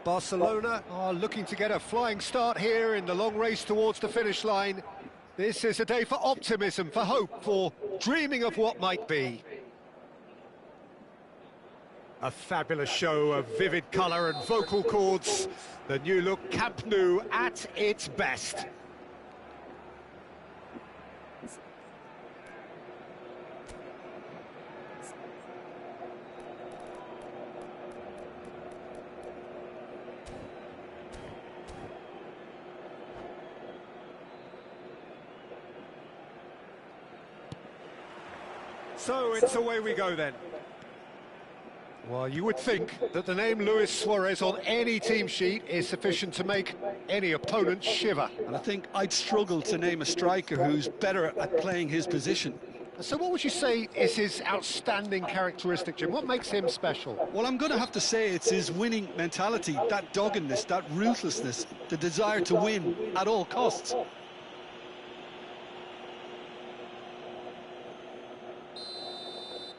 Barcelona are looking to get a flying start here in the long race towards the finish line. This is a day for optimism, for hope, for dreaming of what might be. A fabulous show of vivid colour and vocal cords. The new look Camp Nou at its best. So it's away we go then. Well, you would think that the name Luis Suarez on any team sheet is sufficient to make any opponent shiver. And I think I'd struggle to name a striker who's better at playing his position. So what would you say is his outstanding characteristic, Jim? What makes him special? Well, I'm going to have to say it's his winning mentality, that doggedness, that ruthlessness, the desire to win at all costs.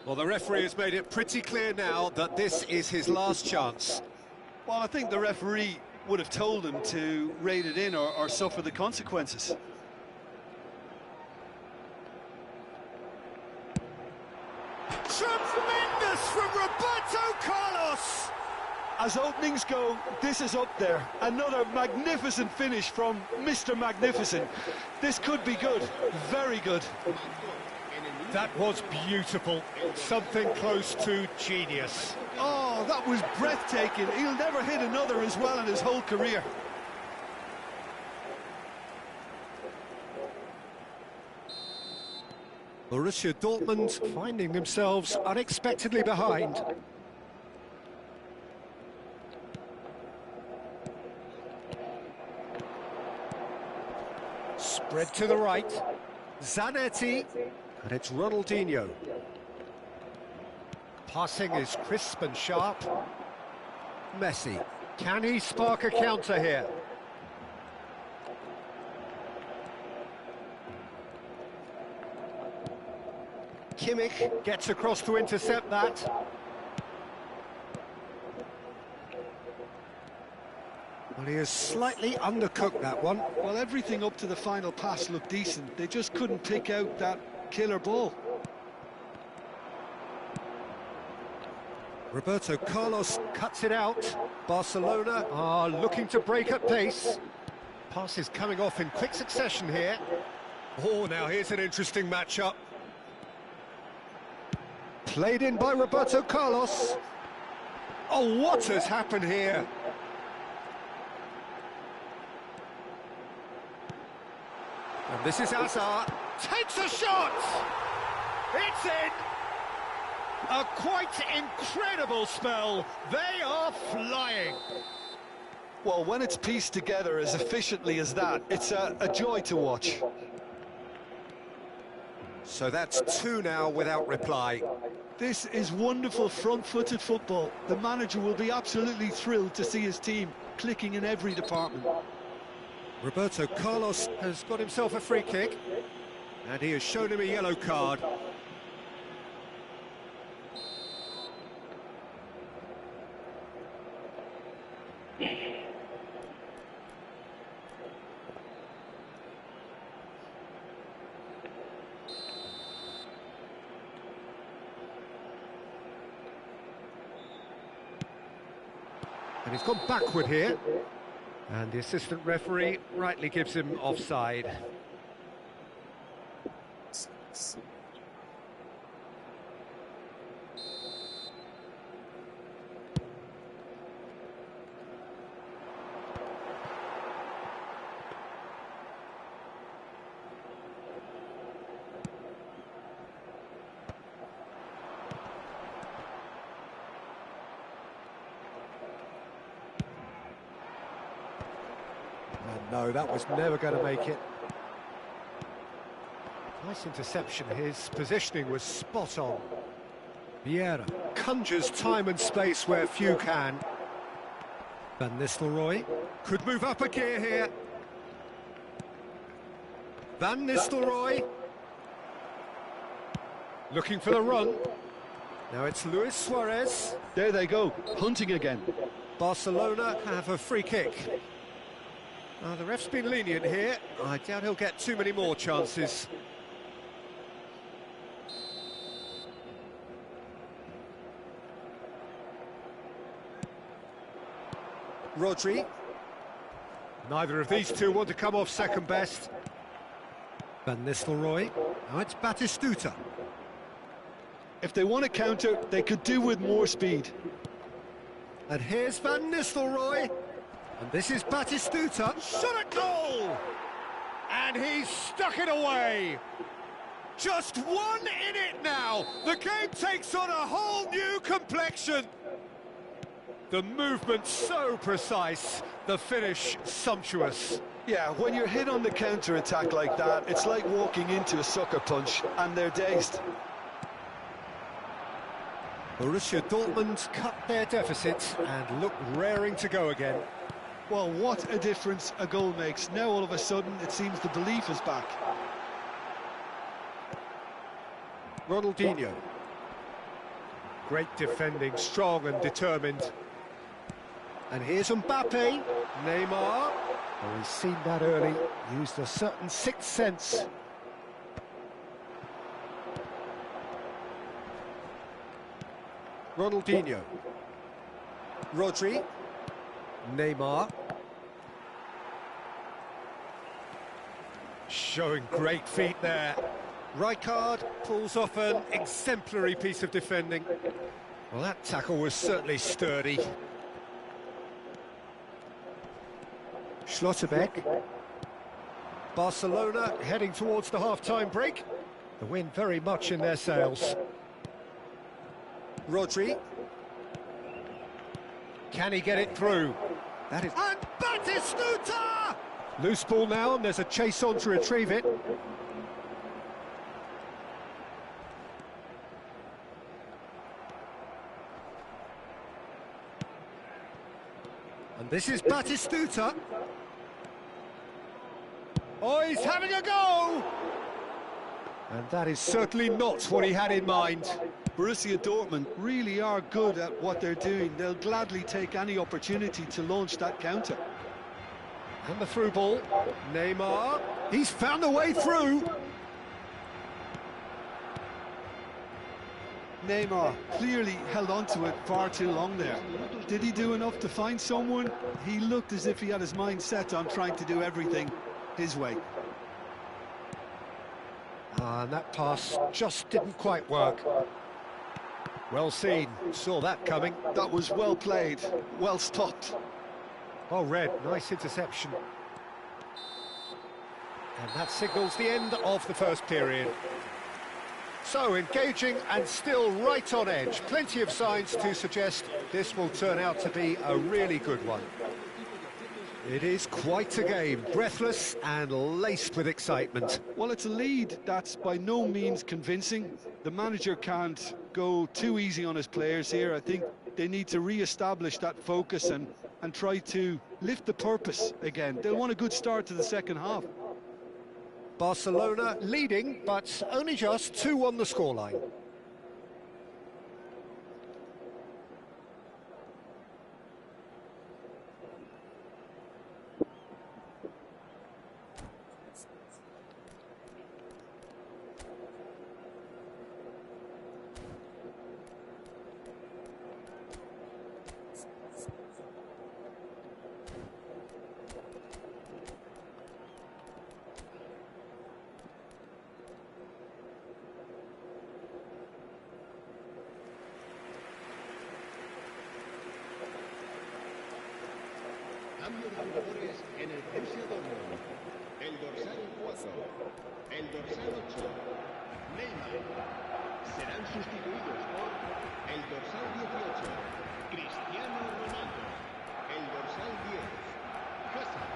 Well, the referee has made it pretty clear now that this is his last chance. Well, I think the referee would have told him to rate it in or suffer the consequences. Tremendous from Roberto Carlos! As openings go, this is up there. Another magnificent finish from Mr. Magnificent. This could be good, very good. That was beautiful, something close to genius. Oh, that was breathtaking. He'll never hit another as well in his whole career. Borussia Dortmund finding themselves unexpectedly behind. Spread to the right. Zanetti. And it's Ronaldinho. Passing is crisp and sharp. Messi. Can he spark a counter here? Kimmich gets across to intercept that. Well, he has slightly undercooked that one. Well, everything up to the final pass looked decent. They just couldn't pick out that killer ball. Roberto Carlos cuts it out. Barcelona are looking to break at pace. Passes coming off in quick succession here. Oh, now here's an interesting matchup. Played in by Roberto Carlos. Oh, what has happened here? And this is Hazard. Takes a shot! It's in! A quite incredible spell. They are flying. Well, when it's pieced together as efficiently as that, it's a joy to watch. So that's two now without reply. This is wonderful front-footed football. The manager will be absolutely thrilled to see his team clicking in every department. Roberto Carlos has got himself a free kick. And he has shown him a yellow card. And he's gone backward here. And the assistant referee rightly gives him offside. No, that was never going to make it. Nice interception. His positioning was spot on. Vieira conjures time and space where few can. Van Nistelrooy could move up a gear here. Van Nistelrooy looking for the run. Now it's Luis Suarez. There they go, hunting again. Barcelona have a free kick. The ref's been lenient here. I doubt he'll get too many more chances. Rodri. Neither of these two want to come off second best. Van Nistelrooy. Now it's Batistuta. If they want to counter, they could do with more speed. And here's Van Nistelrooy. And this is Batistuta. Shot at goal! And he's stuck it away. Just one in it now. The game takes on a whole new complexion. The movement so precise, the finish sumptuous. Yeah, when you're hit on the counter-attack like that, it's like walking into a sucker punch, and they're dazed. Borussia Dortmund cut their deficit and look raring to go again. Well, what a difference a goal makes. Now all of a sudden it seems the belief is back. Ronaldinho. Great defending, strong and determined. And here's Mbappe. Neymar. Oh, he's seen that early, used a certain sixth sense. Ronaldinho. Rodri. Neymar. Showing great feet there. Rijkaard pulls off an exemplary piece of defending. Well, that tackle was certainly sturdy. Schlotterbeck. Barcelona heading towards the half-time break. The wind very much in their sails. Rodri. Can he get it through? That is... And Batistuta! Loose ball now, and there's a chase on to retrieve it. And this is Batistuta. Oh, he's having a go! And that is certainly not what he had in mind. Borussia Dortmund really are good at what they're doing. They'll gladly take any opportunity to launch that counter. And the through ball. Neymar. He's found a way through. Neymar clearly held on to it far too long there. Did he do enough to find someone? He looked as if he had his mind set on trying to do everything his way. And that pass just didn't quite work. Well seen, saw that coming. That was well played, well stopped. Oh, Red, nice interception. And that signals the end of the first period. So, engaging and still right on edge. Plenty of signs to suggest this will turn out to be a really good one. It is quite a game, breathless and laced with excitement. Well, it's a lead that's by no means convincing. The manager can't go too easy on his players here. I think they need to re-establish that focus and try to lift the purpose again. They'll want a good start to the second half. Barcelona leading, but only just 2-1 the scoreline. Cambio de jugadores en el Borussia Dortmund. El dorsal 4, el dorsal 8, Neymar. Serán sustituidos por el dorsal 18, Cristiano Ronaldo. El dorsal 10, Hazard.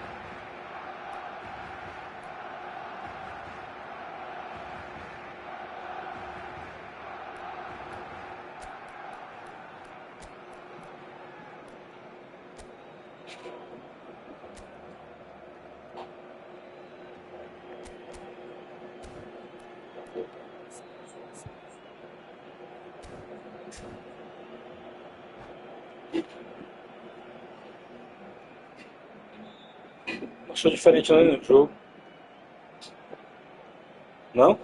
Achou diferente no jogo? Não?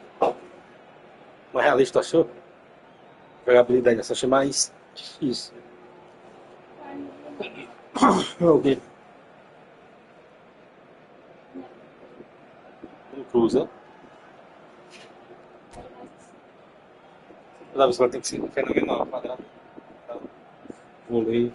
Mais realista, achou? Jogabilidade, essa achei mais difícil. Alguém. Cruza. Toda vez que ela tem que ser fenomenal, quadrado. Vôlei.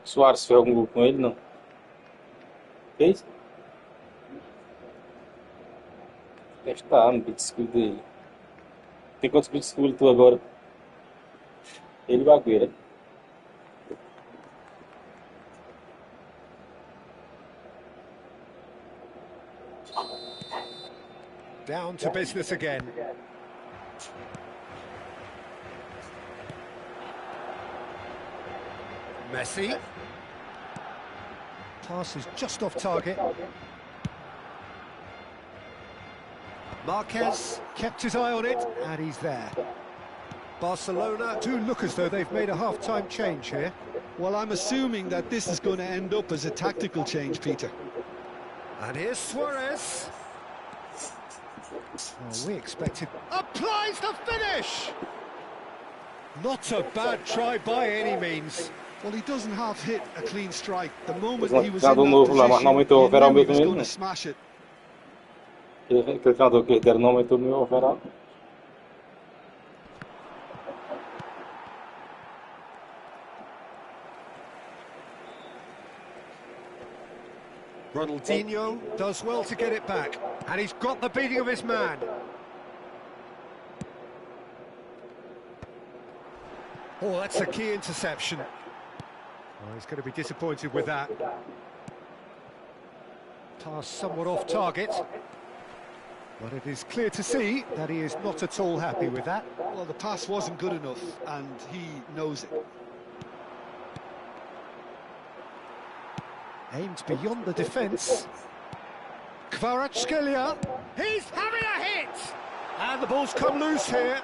Soares fez algum gol com ele? Não. Fez? Deve estar no beat skill dele. Tem quantos beat skill tu agora? Ele e o Agüero. Down to business again. Messi. Pass is just off target. Marquez kept his eye on it, and he's there. Barcelona do look as though they've made a half-time change here. Well, I'm assuming that this is going to end up as a tactical change, Peter. And here's Suarez. Oh, we expected... Applies the finish! Not a bad try by any means. Well, he doesn't have hit a clean strike. The moment Mas he was não, in that novo lá, mas não aumentou o position, overall you knew he mesmo was ele, going né? to smash it. Aquele treinador que deram não aumentou o meu overall. Ronaldinho does well to get it back, and he's got the beating of his man. Oh, that's a key interception. Oh, he's going to be disappointed with that. Pass somewhat off target. But it is clear to see that he is not at all happy with that. Well, the pass wasn't good enough, and he knows it. Aimed beyond the defence. Kvaratskhelia, he's having a hit! And the ball's come loose here.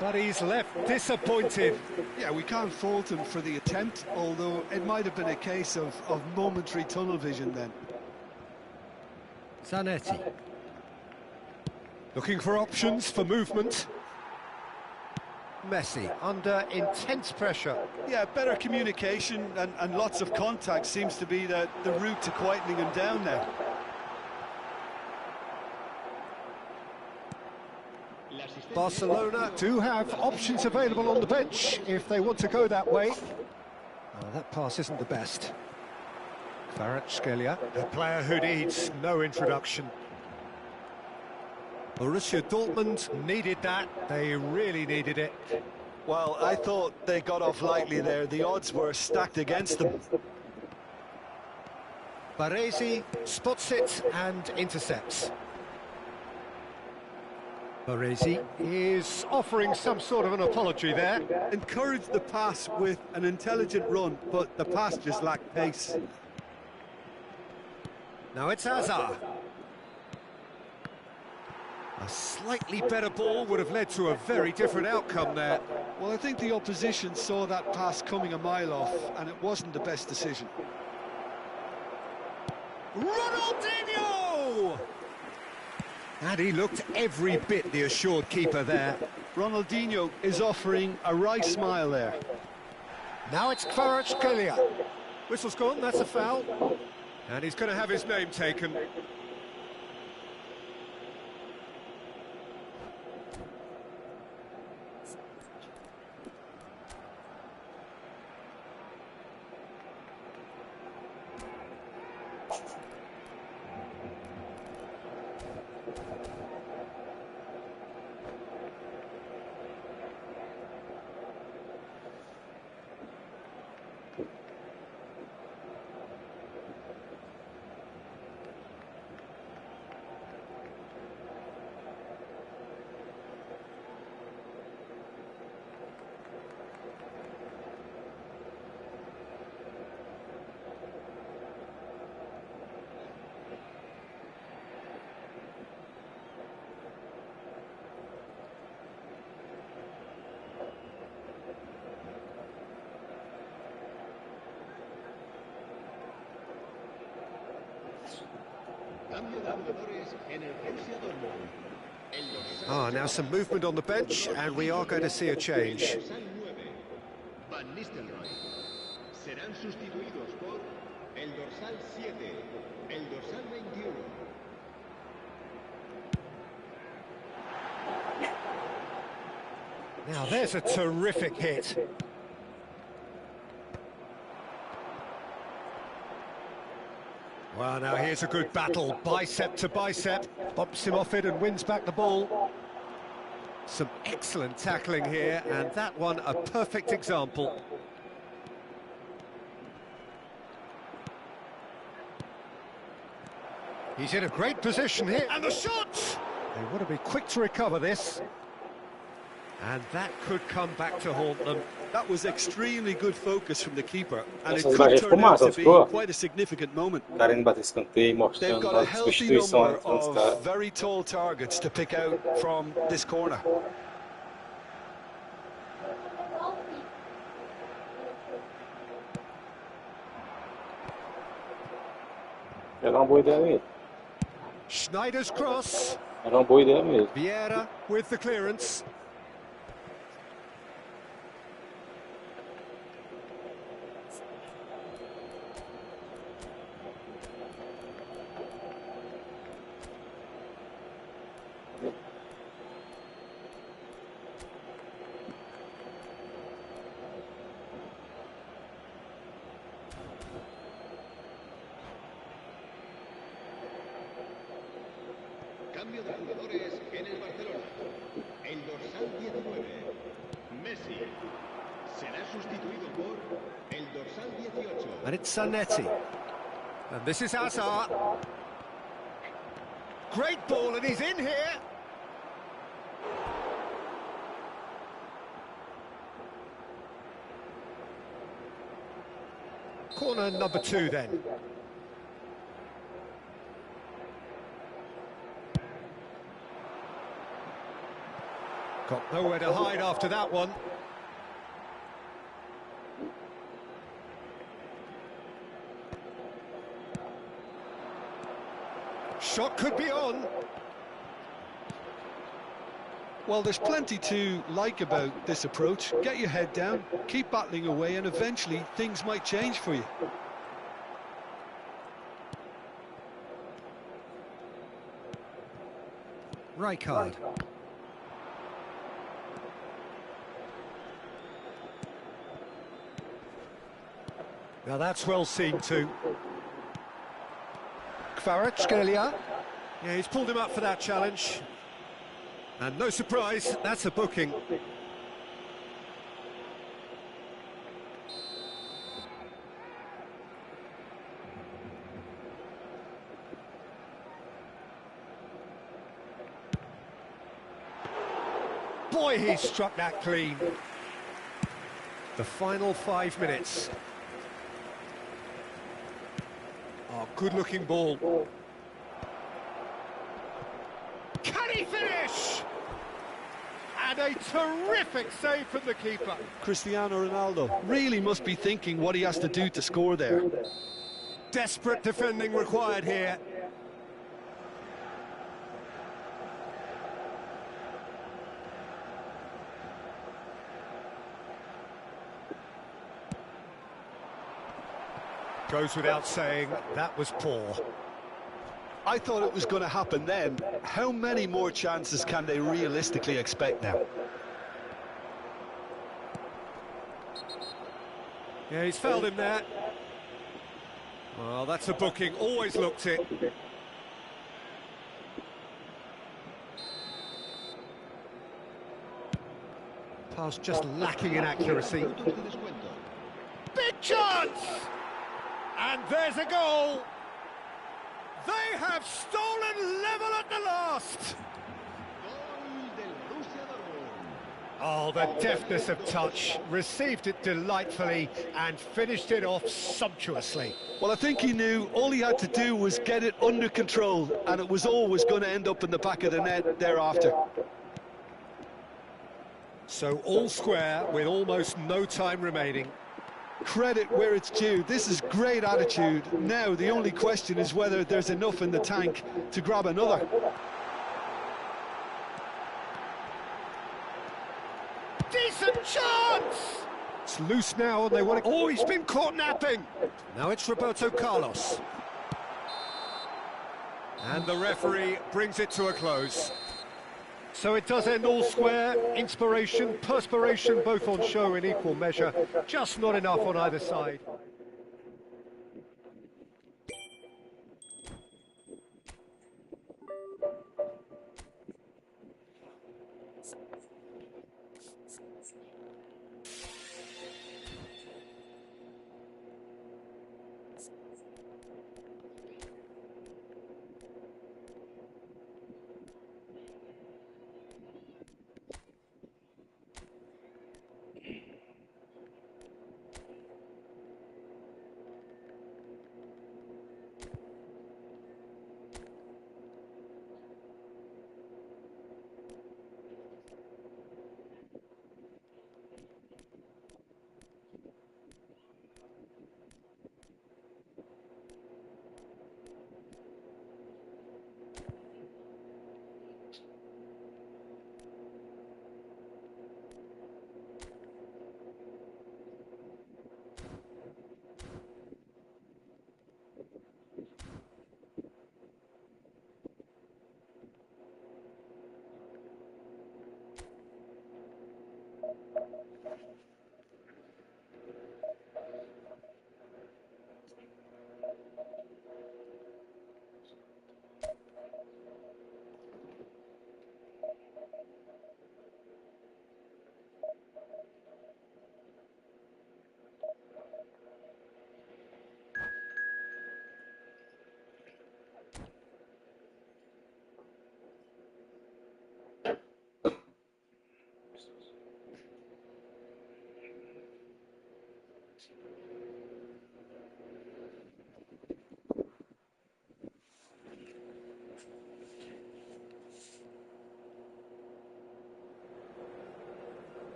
But he's left disappointed. Yeah, we can't fault him for the attempt, although it might have been a case of momentary tunnel vision then. Zanetti. Looking for options for movement. Messi under intense pressure. Yeah, better communication and lots of contact seems to be the route to quietening him down now. Barcelona do have options available on the bench if they want to go that way. Oh, that pass isn't the best. Kvaratskhelia, a player who needs no introduction. Borussia Dortmund needed that, they really needed it. Well, I thought they got off lightly there. The odds were stacked against them. Baresi spots it and intercepts. Baresi is offering some sort of an apology there. Encouraged the pass with an intelligent run, but the pass just lacked pace. Now it's Hazard. A slightly better ball would have led to a very different outcome there. Well, I think the opposition saw that pass coming a mile off, and it wasn't the best decision. Ronaldinho! And he looked every bit the assured keeper there. Ronaldinho is offering a wry smile there. Now it's Kvaratskhelia. Whistle's gone, that's a foul. And he's going to have his name taken. Cambio de jugadores en el Borussia Dortmund. El dorsal Now some movement on the bench, and we are going to see a change. dorsal 9, Van Nistelrooy. Serán sustituidos por el dorsal 7, el dorsal 21. Now there's a terrific hit. Well, now here's a good battle, bicep to bicep, bumps him off it and wins back the ball. Some excellent tackling here, and that one a perfect example. He's in a great position here, and the shot! They want to be quick to recover this. And that could come back to haunt them. That was extremely good focus from the keeper, and it Nossa, could ele turn out to be ficou. quite a significant moment. O cara indo bater escanteio, They've mostrando got a a healthy substituição number entre os caras. of very tall targets to pick out from this corner. Era uma boa ideia mesmo. Schneider's cross. Era uma boa ideia mesmo. Vieira with the clearance. Cambio de jugadores en el Barcelona. El dorsal 19, Messi. Será sustituido por el dorsal 18. And it's Zanetti. And this is Hazard. Great ball, and he's in here. Corner number 2 then. Got nowhere to hide after that one. Shot could be on. Well, there's plenty to like about this approach. Get your head down, keep battling away, and eventually things might change for you. Rijkaard. Now that's well seen too. Kvaratskhelia. Yeah, he's pulled him up for that challenge. And no surprise, that's a booking. Boy, he struck that clean. The final 5 minutes. Oh, good-looking ball. Can he finish? And a terrific save from the keeper. Cristiano Ronaldo really must be thinking what he has to do to score there. Desperate defending required here. Goes without saying, that was poor. I thought it was going to happen then. How many more chances can they realistically expect now? Yeah, he's fouled him there. Well, that's a booking, always looked it. Pass just lacking in accuracy. Big chance! And there's a goal! They have stolen level at the last! Oh, the deftness of touch, received it delightfully and finished it off sumptuously. Well, I think he knew all he had to do was get it under control, and it was always going to end up in the back of the net thereafter. So all square with almost no time remaining. credit where it's due. This is great attitude. Now, the only question is whether there's enough in the tank to grab another. Decent chance! It's loose now and they want to... Oh, he's been caught napping! Now it's Roberto Carlos. And the referee brings it to a close. So it does end all square. Inspiration, perspiration, both on show in equal measure. Just not enough on either side.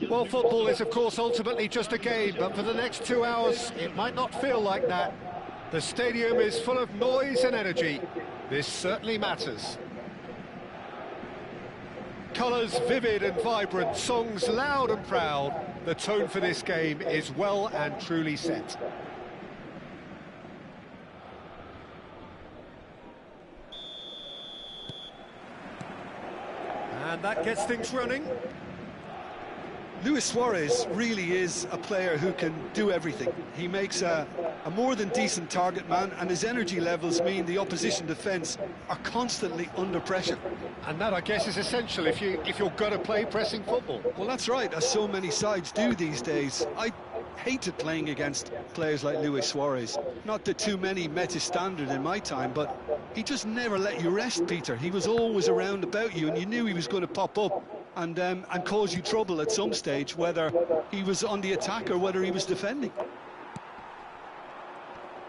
Well, football is, of course, ultimately just a game, but for the next 2 hours, it might not feel like that. The stadium is full of noise and energy. This certainly matters. Colours vivid and vibrant, songs loud and proud. The tone for this game is well and truly set. And that gets things running. Luis Suarez really is a player who can do everything. He makes a more than decent target man, and his energy levels mean the opposition defence are constantly under pressure. And that, I guess, is essential if you're going to play pressing football. Well, that's right, as so many sides do these days. I hated playing against players like Luis Suarez. Not that too many met his standard in my time, but he just never let you rest, Peter. He was always around about you, and you knew he was going to pop up and cause you trouble at some stage, whether he was on the attack or whether he was defending.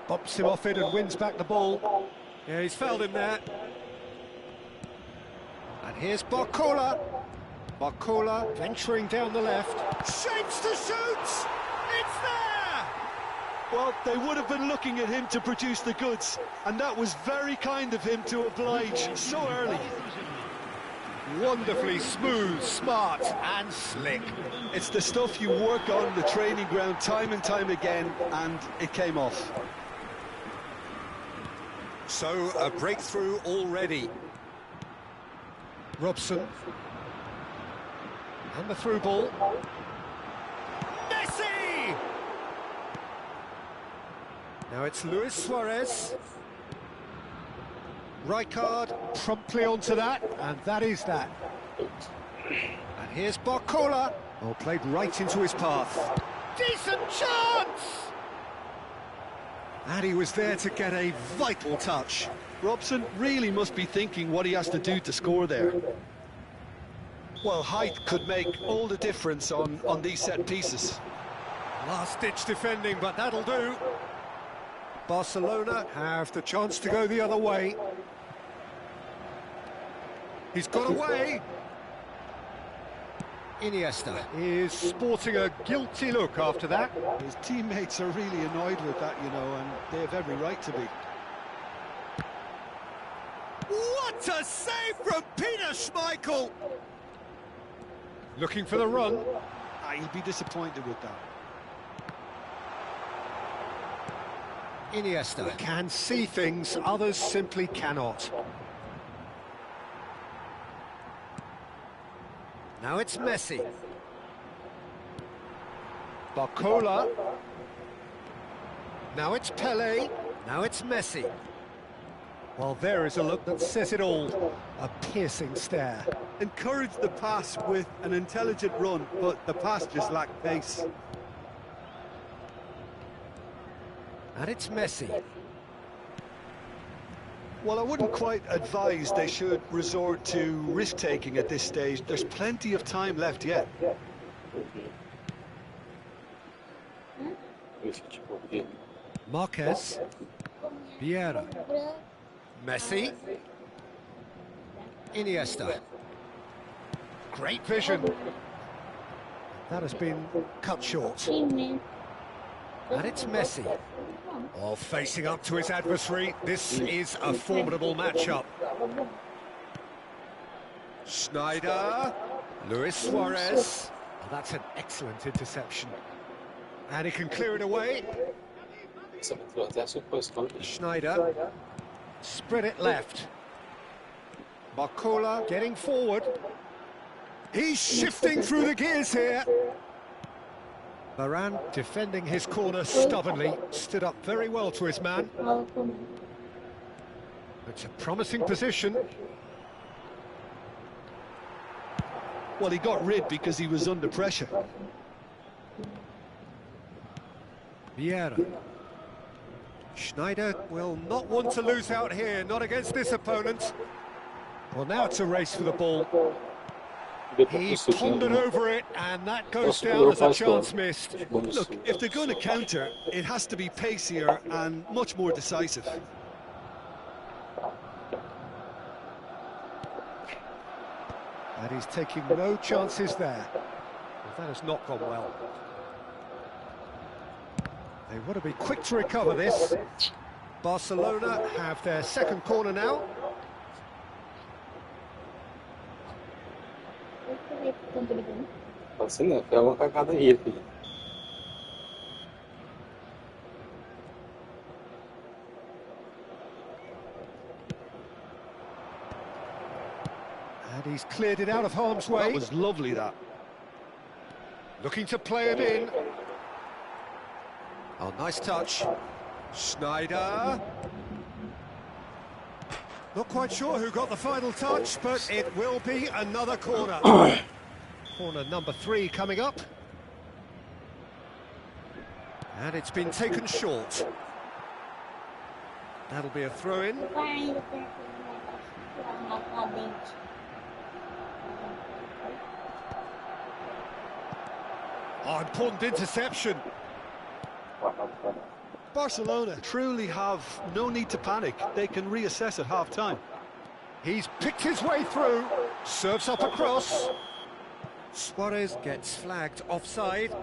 Bops him off it and wins back the ball. Yeah, he's fouled him there. And here's Barcola. Barcola venturing down the left. Shapes to shoot! It's there! Well, they would have been looking at him to produce the goods, and that was very kind of him to oblige so early. Wonderfully smooth, smart and slick. It's the stuff you work on the training ground time and time again, and it came off. So, a breakthrough already. Robson. And the through ball. Messi! Now it's Luis Suarez. Rijkaard promptly onto that, and that is that. And here's Barcola. Oh, played right into his path. Decent chance! And he was there to get a vital touch. Robson really must be thinking what he has to do to score there. Well, height could make all the difference on these set pieces. Last-ditch defending, but that'll do. Barcelona have the chance to go the other way. He's got away. Iniesta is sporting a guilty look after that. His teammates are really annoyed with that, you know, and they have every right to be. What a save from Peter Schmeichel! Looking for the run. He'll be disappointed with that. Iniesta can see things others simply cannot. Now it's Messi. Barcola. Now it's Pelé. Now it's Messi. Well, there is a look that says it all. A piercing stare. Encouraged the pass with an intelligent run, but the pass just lacked pace. And it's Messi. Well, I wouldn't quite advise they should resort to risk-taking at this stage. There's plenty of time left yet. Marquez. Vieira. Messi. Iniesta. Great vision. That has been cut short. And it's Messi. Oh, facing up to his adversary. This is a formidable matchup. Schneider. Luis Suarez. Oh, that's an excellent interception. And he can clear it away. Schneider. Spread it left. Barcola getting forward. He's shifting through the gears here. Varane defending his corner stubbornly, stood up very well to his man. It's a promising position. Well, he got rid because he was under pressure. Vieira. Schneider will not want to lose out here, not against this opponent. Well, now it's a race for the ball. He pondered over it, and that goes down as a chance missed. Look, if they're going to counter, it has to be pacier and much more decisive. And he's taking no chances there. Well, that has not gone well. They want to be quick to recover this. Barcelona have their second corner now. And he's cleared it out of harm's way. That was lovely, that. Looking to play it in. Oh, nice touch. Schneider. Not quite sure who got the final touch, but it will be another corner. Corner number 3 coming up. And it's been taken short. That'll be a throw-in. Oh, important interception. Barcelona truly have no need to panic. They can reassess at half-time. He's picked his way through. Serves up across. Suarez gets flagged offside.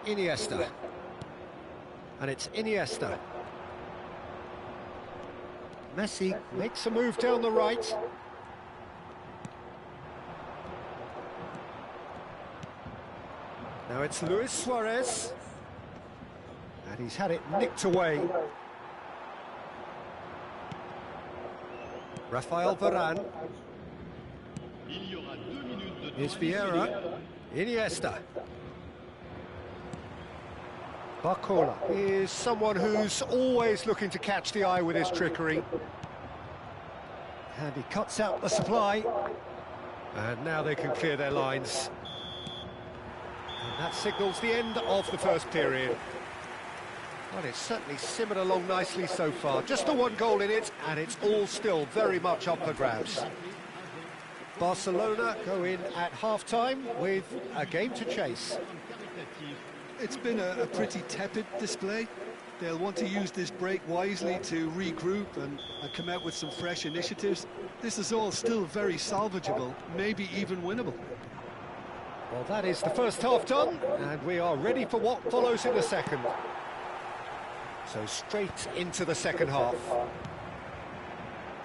Iniesta. And it's Iniesta. Messi makes a move down the right. Now it's Luis Suarez. And he's had it nicked away. Rafael Varane. Here's Vieira. Iniesta. Barcola is someone who's always looking to catch the eye with his trickery. And he cuts out the supply. And now they can clear their lines. And that signals the end of the first period. Well, it's certainly simmered along nicely so far. Just the one goal in it, and it's all still very much up for grabs. Barcelona go in at half-time with a game to chase. It's been a pretty tepid display. They'll want to use this break wisely to regroup and come out with some fresh initiatives. This is all still very salvageable, maybe even winnable. Well, that is the first half done, and we are ready for what follows in the second. So straight into the second half.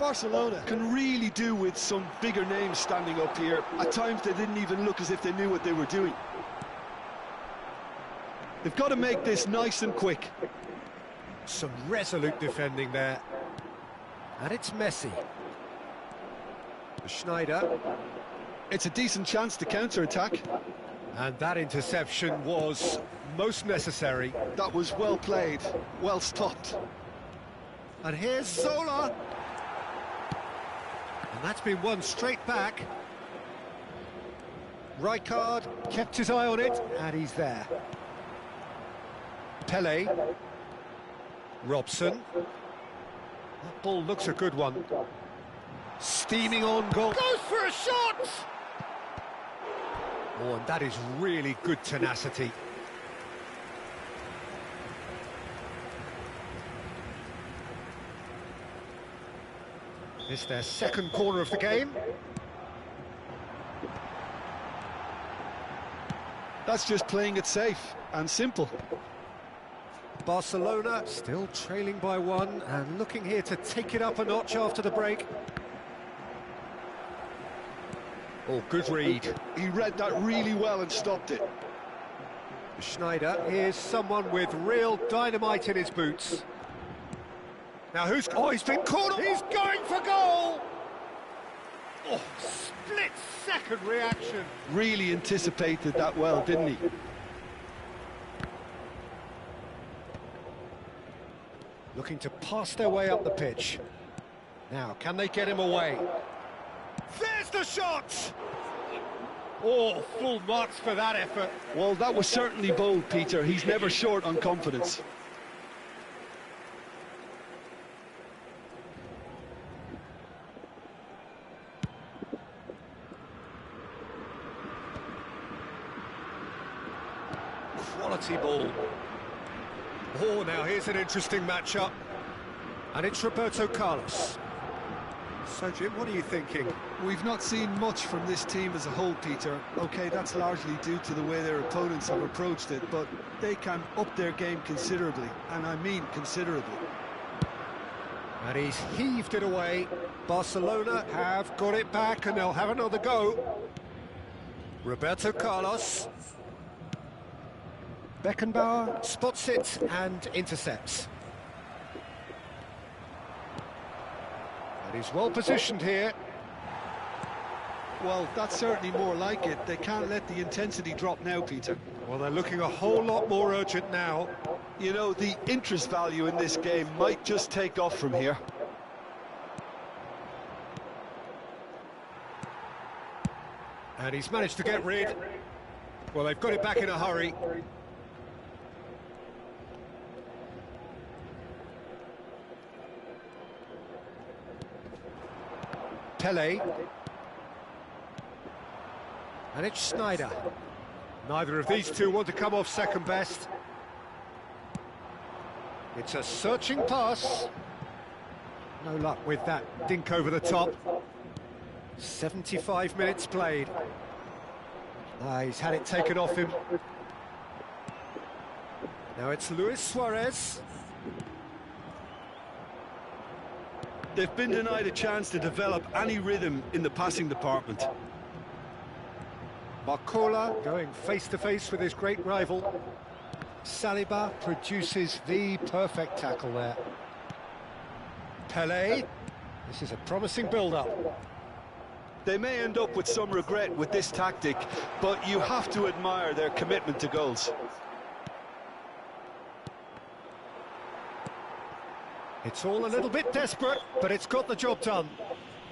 Barcelona can really do with some bigger names standing up here. At times they didn't even look as if they knew what they were doing. They've got to make this nice and quick. Some resolute defending there. And it's Messi. Schneider. It's a decent chance to counter-attack. And that interception was most necessary. That was well played, well stopped. And here's Zola. And that's been won straight back. Rijkaard kept his eye on it, and he's there. Pele. Robson. That ball looks a good one. Steaming on goal. Goes for a shot! Oh, and that is really good tenacity. It's their second corner of the game. That's just playing it safe and simple. Barcelona still trailing by one and looking here to take it up a notch after the break. Oh, good read. He read that really well and stopped it. Schneider is someone with real dynamite in his boots. Now who's... Oh, he's been caught! He's going for goal! Oh, split-second reaction. Really anticipated that well, didn't he? Looking to pass their way up the pitch. Now, can they get him away? There's the shot! Oh, full marks for that effort. Well, that was certainly bold, Peter. He's never short on confidence. Quality ball. Oh, now here's an interesting matchup. And it's Roberto Carlos. So, Jim, what are you thinking? We've not seen much from this team as a whole, Peter. OK, that's largely due to the way their opponents have approached it, but they can up their game considerably, and I mean considerably. And he's heaved it away. Barcelona have got it back, and they'll have another go. Roberto Carlos. Beckenbauer spots it and intercepts. And he's well positioned here. Well, that's certainly more like it. They can't let the intensity drop now, Peter. Well, they're looking a whole lot more urgent now. You know, the interest value in this game might just take off from here. And he's managed to get rid. Well, they've got it back in a hurry. Pele. And it's Schneider. Neither of these two want to come off second best. It's a searching pass. No luck with that dink over the top. 75 minutes played. He's had it taken off him. Now it's Luis Suarez. They've been denied a chance to develop any rhythm in the passing department. Barcola going face-to-face with his great rival. Saliba produces the perfect tackle there. Pele. This is a promising build-up. They may end up with some regret with this tactic, but you have to admire their commitment to goals. It's all a little bit desperate, but it's got the job done.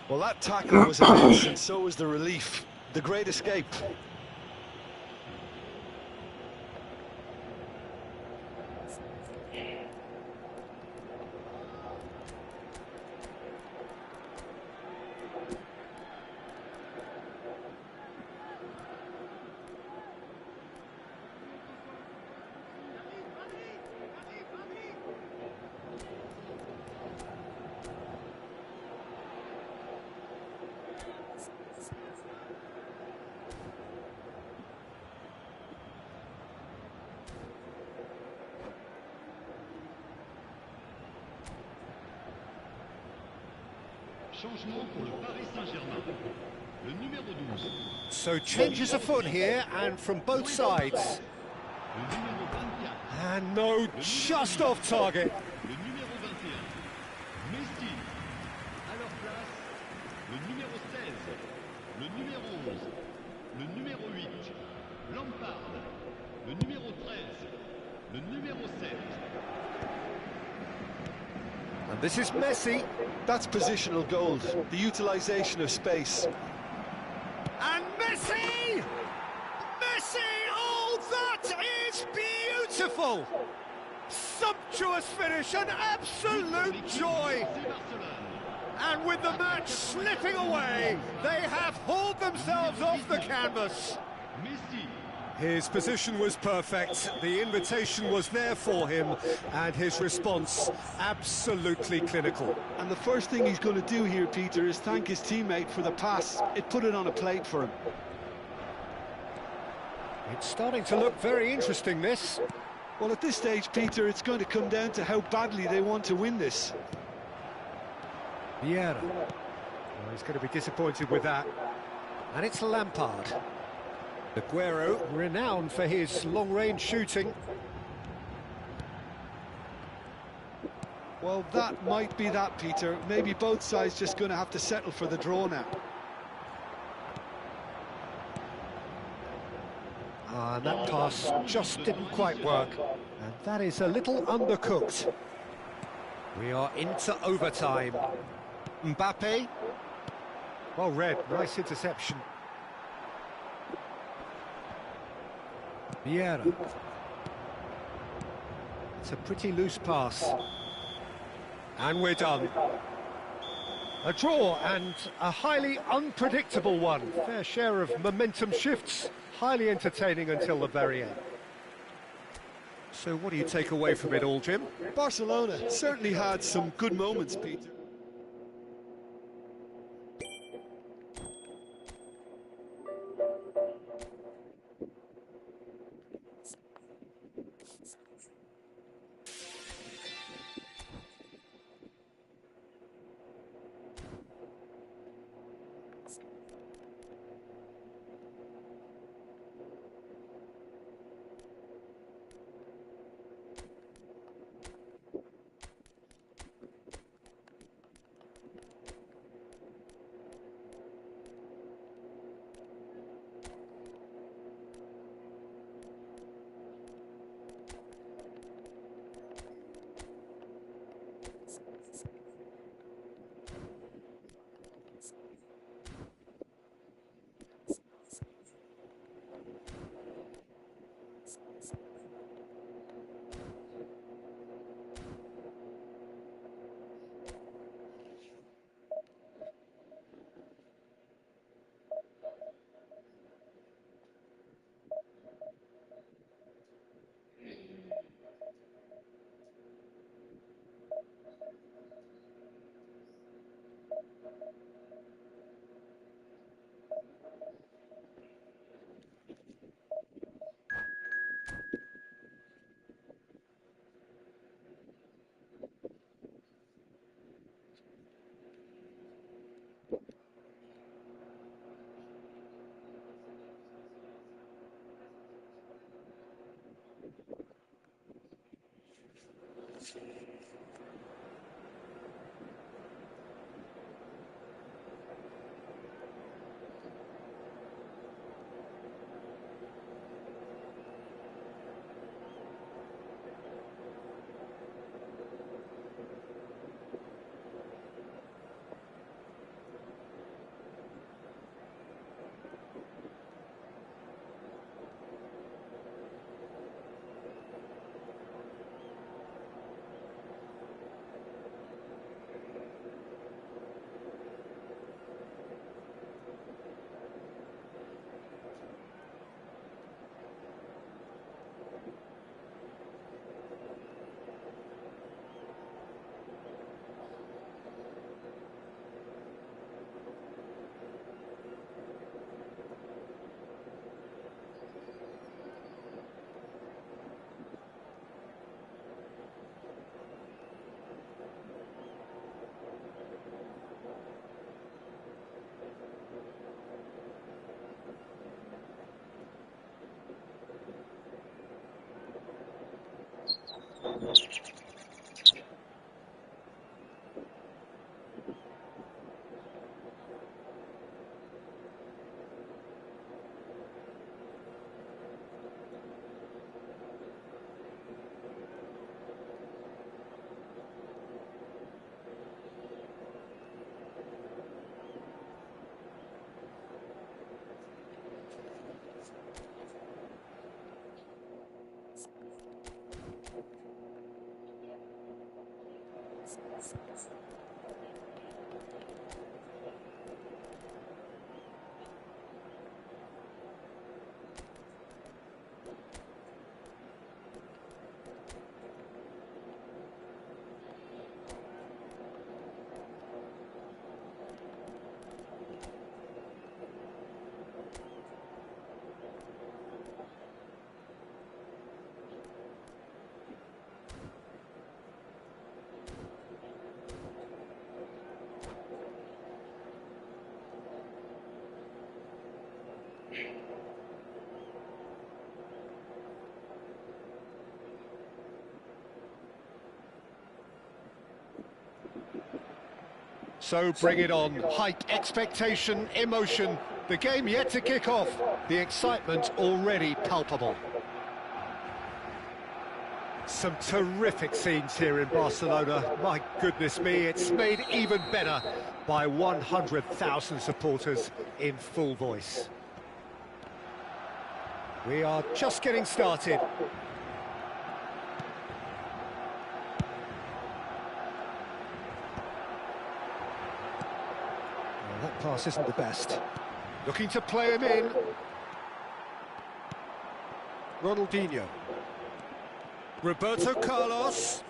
Well, that tackle was immense, and so was the relief. The great escape. Changement pour le Paris Saint-Germain. Le numéro 12. So changes afoot here, and from both sides. Le numéro 24. And no, just off target. Le numéro 21. Messi. À leur place, le numéro 16. Le numéro 11. Le numéro 8. Lampard. Le numéro 13. Le numéro 7. And this is Messi. That's positional gold, the utilisation of space. And Messi! Messi! Oh, that is beautiful! Sumptuous finish, an absolute joy! And with the match slipping away, they have hauled themselves off the canvas. Messi. His position was perfect, the invitation was there for him, and his response absolutely clinical. And the first thing he's going to do here, Peter, is thank his teammate for the pass. It put it on a plate for him. It's starting to look very interesting, this. Well, at this stage, Peter, it's going to come down to how badly they want to win this. Vieira. Well, he's going to be disappointed with that. And it's Lampard. Aguero, renowned for his long-range shooting. Well, that might be that, Peter. Maybe both sides just going to have to settle for the draw now. And that pass just didn't quite work. And that is a little undercooked. We are into overtime. Mbappe. Well read, nice interception. Vieira. It's a pretty loose pass. And we're done. A draw, and a highly unpredictable one. Fair share of momentum shifts, highly entertaining until the very end. So what do you take away from it all, Jim? Barcelona certainly had some good moments, Peter. So bring it on. Hype, expectation, emotion. The game yet to kick off. The excitement already palpable. Some terrific scenes here in Barcelona. My goodness me, it's made even better by 100,000 supporters in full voice. We are just getting started. That pass isn't the best. Looking to play him in. Ronaldinho. Roberto Carlos.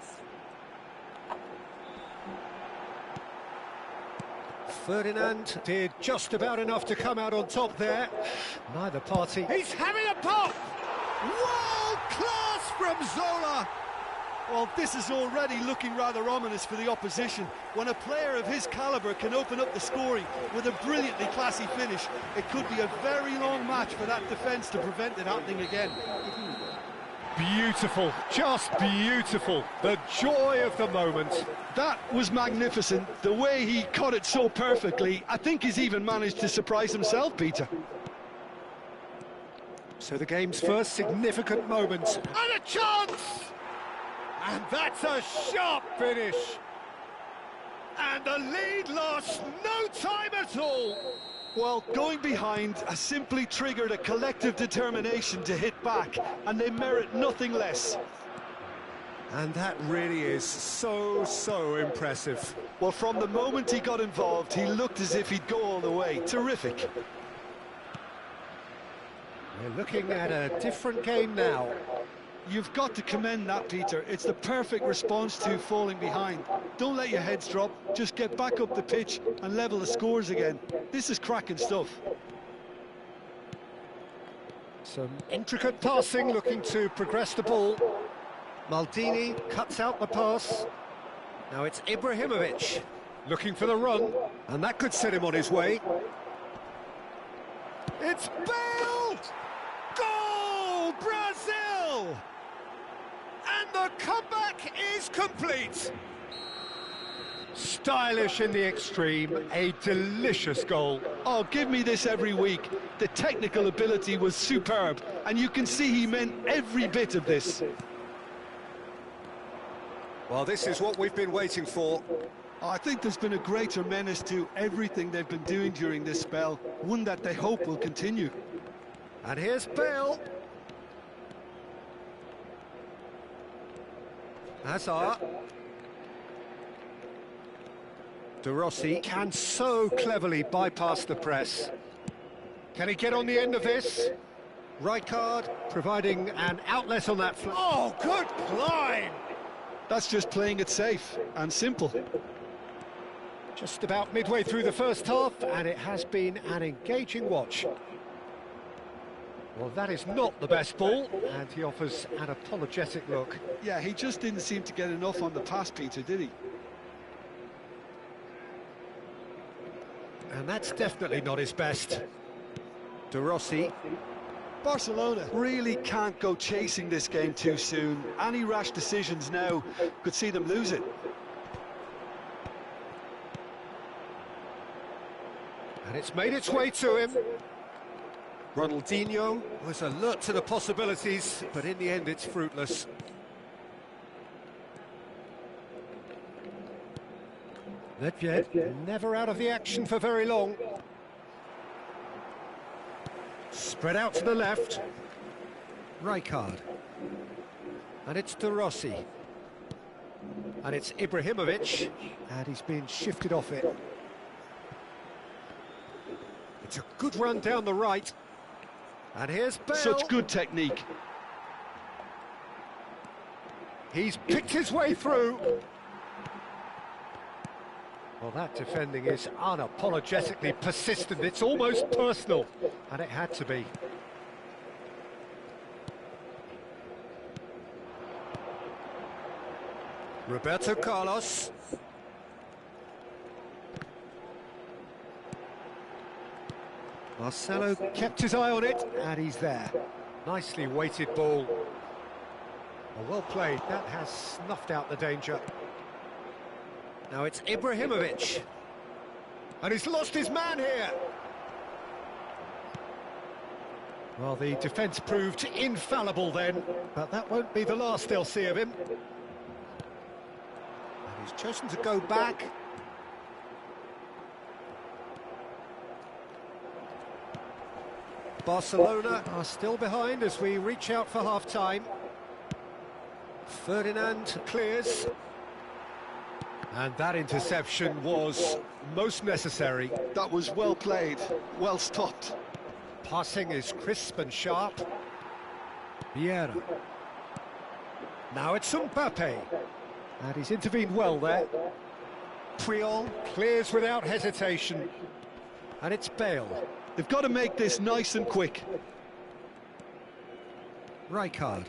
Ferdinand did just about enough to come out on top there. Neither party. He's having a pop! World class from Zola! Well, this is already looking rather ominous for the opposition. When a player of his calibre can open up the scoring with a brilliantly classy finish, it could be a very long match for that defence to prevent it happening again. Beautiful, just beautiful. The joy of the moment. That was magnificent. The way he caught it so perfectly, I think he's even managed to surprise himself, Peter. So the game's first significant moment. And a chance! And that's a sharp finish. And the lead lost no time at all. Well, going behind has simply triggered a collective determination to hit back, and they merit nothing less. And that really is so impressive. Well, from the moment he got involved, he looked as if he'd go all the way. Terrific. We're looking at a different game now. You've got to commend that, Peter. It's the perfect response to falling behind. Don't let your heads drop. Just get back up the pitch and level the scores again. This is cracking stuff. Some intricate passing, looking to progress the ball. Maldini cuts out the pass. Now it's Ibrahimovic looking for the run, and that could set him on his way. It's Bale! Goal! Brazil! And the comeback is complete. Stylish in the extreme, a delicious goal. Oh, give me this every week. The technical ability was superb, and you can see he meant every bit of this. Well, this is what we've been waiting for. I think there's been a greater menace to everything they've been doing during this spell, one that they hope will continue. And here's Bale. Hazard. De Rossi can so cleverly bypass the press. Can he get on the end of this? Rijkaard providing an outlet on that flank. Oh, good climb! That's just playing it safe and simple. Just about midway through the first half, and it has been an engaging watch. Well, that is not the best ball, and he offers an apologetic look. Yeah, he just didn't seem to get enough on the pass, Peter, did he? And that's definitely not his best. De Rossi. Barcelona really can't go chasing this game too soon. Any rash decisions now could see them lose it. And it's made its way to him. Ronaldinho was alert to the possibilities, but in the end it's fruitless. Nedved never out of the action for very long. Spread out to the left. Rijkaard. And it's De Rossi. And it's Ibrahimovic, and he's been shifted off it. It's a good run down the right. And here's Bale. Such good technique. He's picked his way through. Well, that defending is unapologetically persistent. It's almost personal, and it had to be. Roberto Carlos. Marcelo kept his eye on it, and he's there. Nicely weighted ball. Well, well played. That has snuffed out the danger. Now it's Ibrahimovic. And he's lost his man here. Well, the defence proved infallible then, but that won't be the last they'll see of him. And he's chosen to go back. Barcelona are still behind as we reach out for half-time. Ferdinand clears. And that interception was most necessary. That was well played, well stopped. Passing is crisp and sharp. Vieira. Now it's Mbappe. And he's intervened well there. Puyol clears without hesitation. And it's Bale. They've got to make this nice and quick. Rijkaard.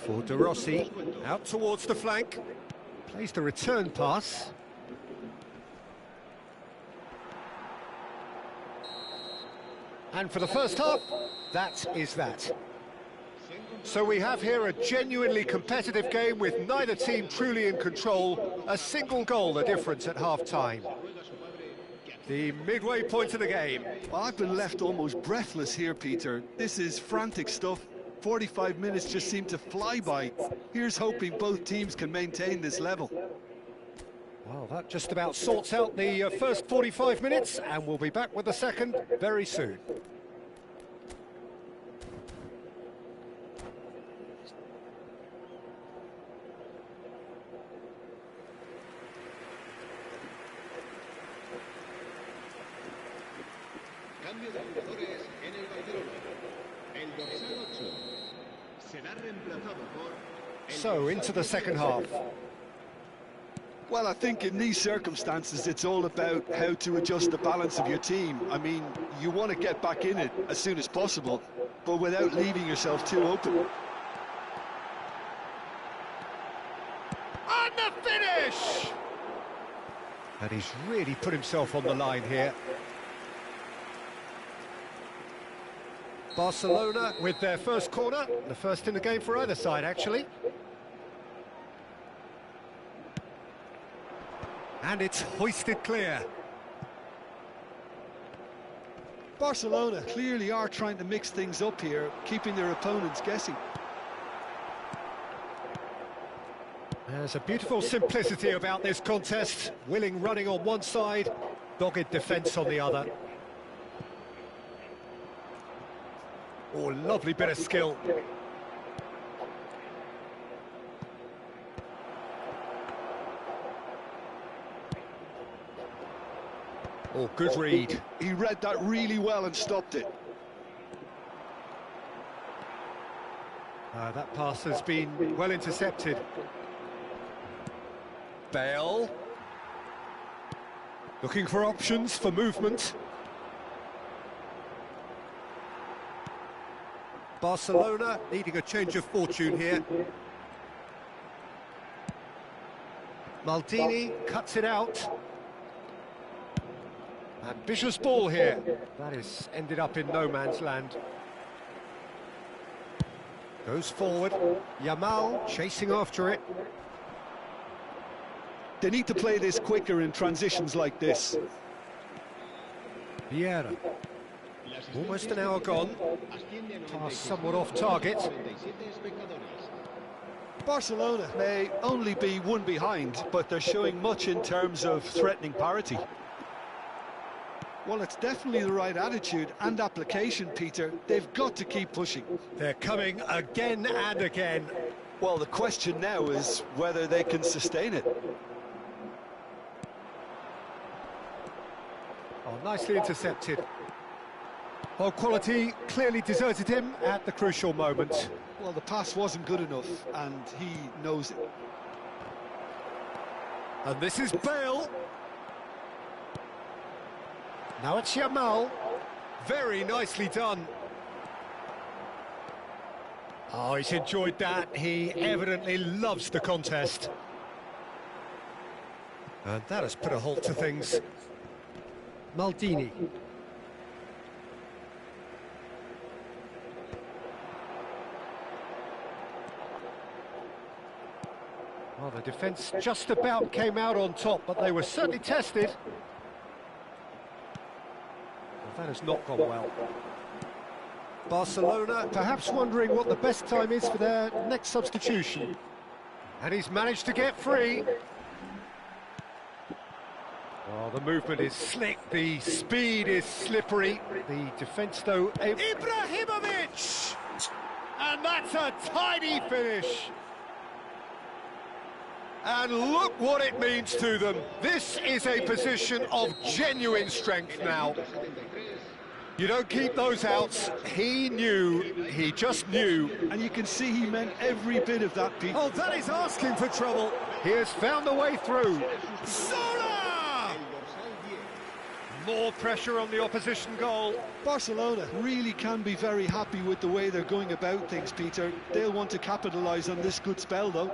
For De Rossi, out towards the flank. Plays the return pass. And for the first half, that is that. So we have here a genuinely competitive game with neither team truly in control. A single goal the difference at half-time. The midway point of the game. Well, I've been left almost breathless here, Peter. This is frantic stuff. 45 minutes just seem to fly by. Here's hoping both teams can maintain this level. Well, that just about sorts out the first 45 minutes, and we'll be back with the second very soon. Cambio de jugadores en el Barcelona. El dorsal 8 será reemplazado por... So, into the second half. Well, I think in these circumstances, it's all about how to adjust the balance of your team. I mean, you want to get back in it as soon as possible, but without leaving yourself too open. And the finish! And he's really put himself on the line here. Barcelona with their first corner, the first in the game for either side, actually. And it's hoisted clear. Barcelona clearly are trying to mix things up here, keeping their opponents guessing. There's a beautiful simplicity about this contest. Willing running on one side, dogged defence on the other. Oh, lovely bit of skill. Oh, good read. He read that really well and stopped it. That pass has been well intercepted. Bale. Looking for options for movement. Barcelona needing a change of fortune here. Maldini cuts it out. Ambitious ball here. That is ended up in no man's land. Goes forward. Yamal chasing after it. They need to play this quicker in transitions like this. Vieira. Almost an hour gone. Pass somewhat off target. Barcelona may only be one behind, but they're showing much in terms of threatening parity. Well, it's definitely the right attitude and application, Peter. They've got to keep pushing. They're coming again and again. Well, the question now is whether they can sustain it. Oh, nicely intercepted. Well, quality clearly deserted him at the crucial moment. Well, the pass wasn't good enough, and he knows it. And this is Bale. Now it's Yamal. Very nicely done. Oh, he's enjoyed that. He evidently loves the contest. And that has put a halt to things. Maldini. Well, the defence just about came out on top, but they were certainly tested. Well, that has not gone well. Barcelona perhaps wondering what the best time is for their next substitution. And he's managed to get free. Oh, the movement is slick, the speed is slippery. The defence, though... Ibrahimovic! And that's a tidy finish. And look what it means to them. This is a position of genuine strength now. You don't keep those outs. He knew, he just knew. And you can see he meant every bit of that, Pete. Oh, that is asking for trouble. He has found a way through. Zola! More pressure on the opposition goal. Barcelona really can be very happy with the way they're going about things, Peter. They'll want to capitalise on this good spell, though.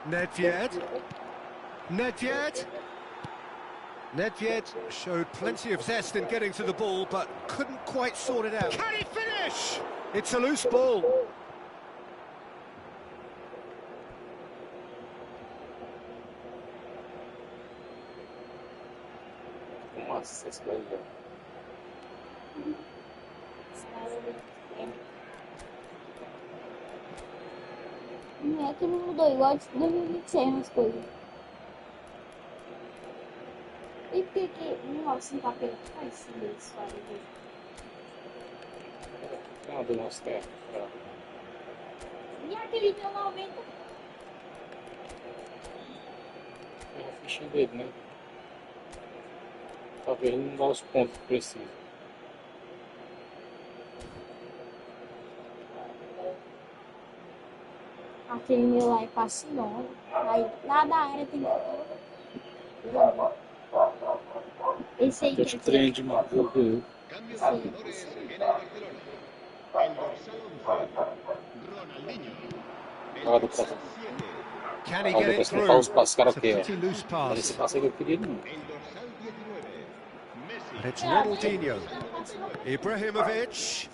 Nedved. Nedved showed plenty of zest in getting to the ball, but couldn't quite sort it out. Can he finish? It's a loose ball. Nossa, esse daí, Não é que não mudou, igual de 2026 as coisas. E por que 1940 faz isso, olha? não, do nosso tempo. E aquele de 90? É a ficha dele, né? Talvez ele não dá os pontos que precisa. Aquele meu lá é passe 9. Aí lá da área tem que. Esse aí Eu te treino de mal. Cambio de jugadores en el Barcelona. El dorsal 11, Ronaldinho. El Joga do dorsal próximo. 7, Can he Vamos get it depois through? tentar os passos, cara, It's a aqui, ó. pretty loose Mas esse pass. passo aí que eu queria não. el dorsal 19, Messi. And it's Ronaldinho. Ibrahimovic.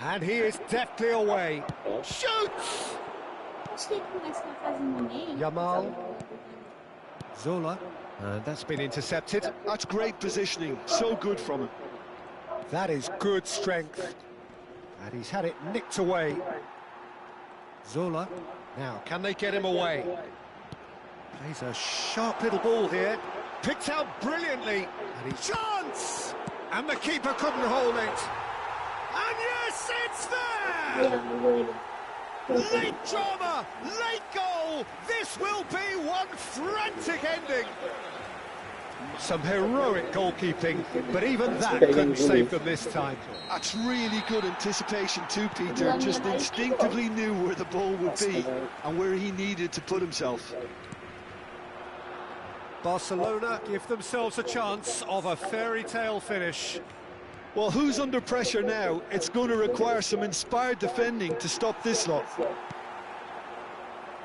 And he is deftly away. Shoots! Acho que ele começa a fazer no meio. Yamal. Zola. And that's been intercepted. That's great positioning. So good from him. That is good strength. And he's had it nicked away. Zola. Now, can they get him away? Plays a sharp little ball here. Picked out brilliantly. And he's... Chance! And the keeper couldn't hold it. And yes, it's there! Late drama, late goal. This will be one frantic ending. Some heroic goalkeeping, but even that couldn't save them this time. That's really good anticipation too, Peter. Just instinctively knew where the ball would be and where he needed to put himself. Barcelona give themselves a chance of a fairy tale finish. Well, who's under pressure now? It's going to require some inspired defending to stop this lot.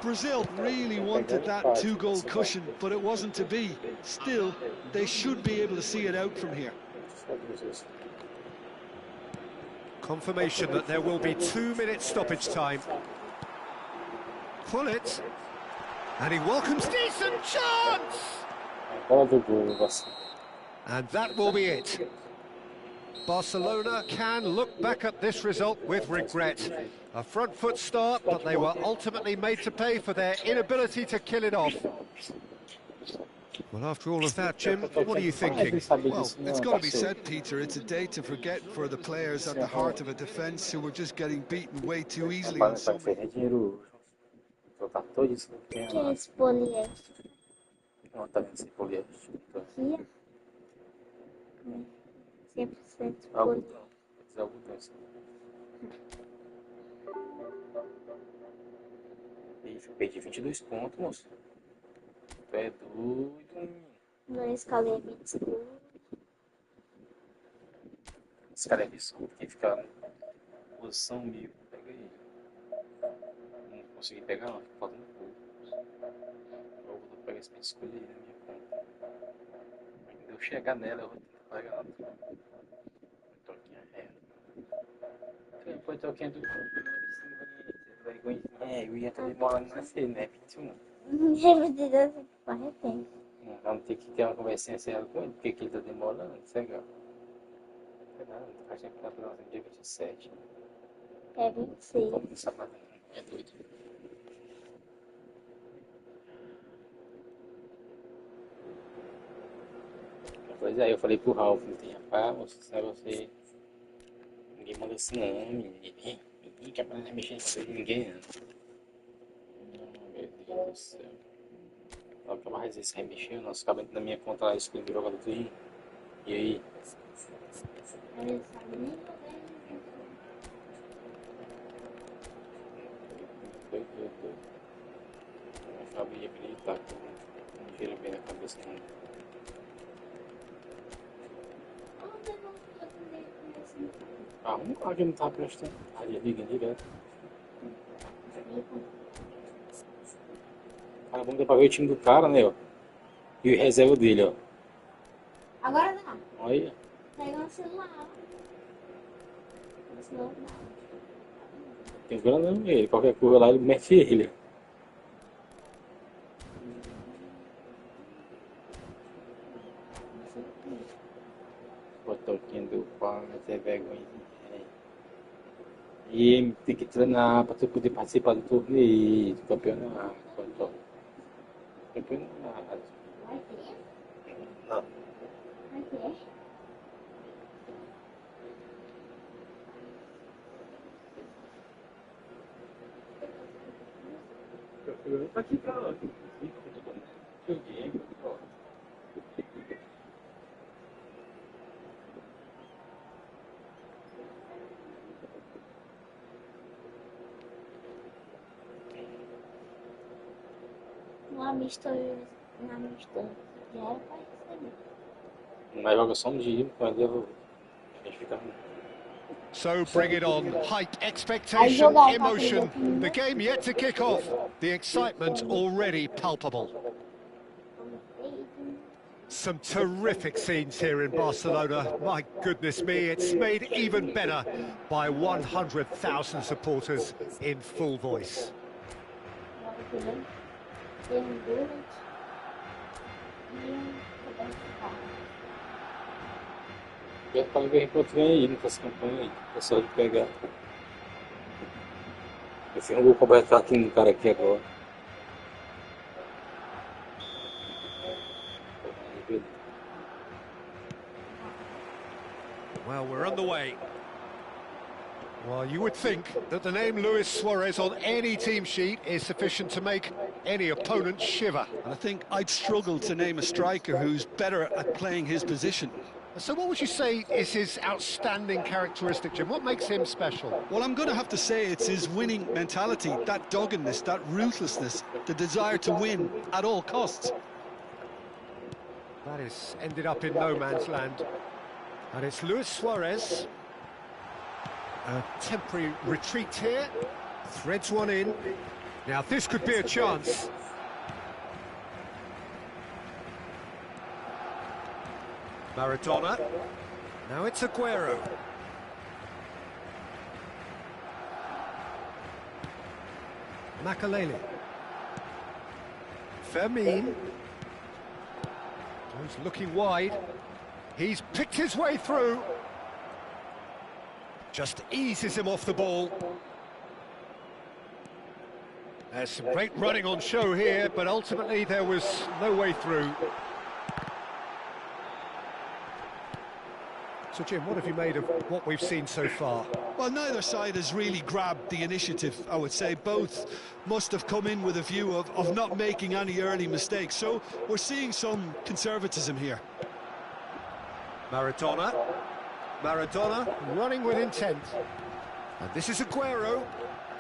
Brazil really wanted that two-goal cushion, but it wasn't to be. Still, they should be able to see it out from here. Confirmation that there will be 2 minutes stoppage time. Pull it. And he welcomes decent chance! Bola do gol, Vasco. And that will be it. Barcelona can look back at this result with regret. A front foot start, but they were ultimately made to pay for their inability to kill it off. Well, after all of that, Jim, what are you thinking? Well, it's got to be said, Peter, it's a day to forget for the players at the heart of a defence who were just getting beaten way too easily on so many. Que é esse poliéster? Aqui, ó. 100% poliéster. Ixi, eu perdi 22 pontos, moço. Tu é doido. Na escala é 25. Esse cara é absurdo. Quem fica na posição 1000, pega aí. Não consegui pegar, não. Fica faltando pouco. Eu vou pegar esse pra escolher na minha conta. Quando eu chegar nela, eu vou tentar pegar ela. Toquinha reta. Foi toquinha do... É, eu ia estar demorando na nascer, né? 21. Meu Deus, eu arrependo. Vamos ter que ter uma conversinha séria com ele, porque ele tá demorando, isso é legal. A gente tá fazendo dia 27. É 26. Como não sabe nada, é doido. Pois é, eu falei pro Ralf, não tenha pá, se você... Ninguém manda assim não, ninguém quer pra mexer com ninguém não. Meu Deus do céu. Não, que mais esse remexeu, nosso cabelo na minha conta lá, escolhendo o jogador tudinho. E aí? Ele sabe nem Doido. Eu acabei de acreditar que não gira bem na cabeça não. Arruma que não tá prestando. Ali liga direto. Cara, vamos dar pra ver o time do cara, né, ó. E o reserva dele, ó. Agora não. Olha. Pega o celular. O celular não. Tem grana não ele. Qualquer coisa lá ele mete ele. Botoquinho do pau, mas é vergonha. E tem que treinar para tu poder participar do torneio, do campeonato. Campeonato. Vai ter? Não. Vai ter? Eu tô aqui pra lá. Joguei, ó. Na mista já era pra receber. Mas joga só um dia, mas a gente fica... So bring it on. Hype, expectation, emotion. The game yet to kick off. The excitement already palpable. Some terrific scenes here in Barcelona. My goodness me, it's made even better by 100,000 supporters in full voice. Eu quero ver quanto ganha aí nessas campanhas aí. É só de pegar. Eu fiz um gol completo aqui no cara aqui agora. Well, we're underway. Well, you would think that the name Luis Suarez on any team sheet is sufficient to make any opponent shiver. And I think I'd struggle to name a striker who's better at playing his position. So what would you say is his outstanding characteristic, Jim? What makes him special? Well, I'm going to have to say it's his winning mentality, that doggedness, that ruthlessness, the desire to win at all costs. That is ended up in no man's land. And it's Luis Suarez. A temporary retreat here. Threads one in. Now this could be a chance. Maradona. Now it's Aguero. Makalele. Fermin. He's looking wide. He's picked his way through. Just eases him off the ball. There's some great running on show here, but ultimately there was no way through. So Jim, what have you made of what we've seen so far? Well, neither side has really grabbed the initiative, I would say. Both must have come in with a view of not making any early mistakes. So we're seeing some conservatism here. Maradona running with intent. And this is Aguero.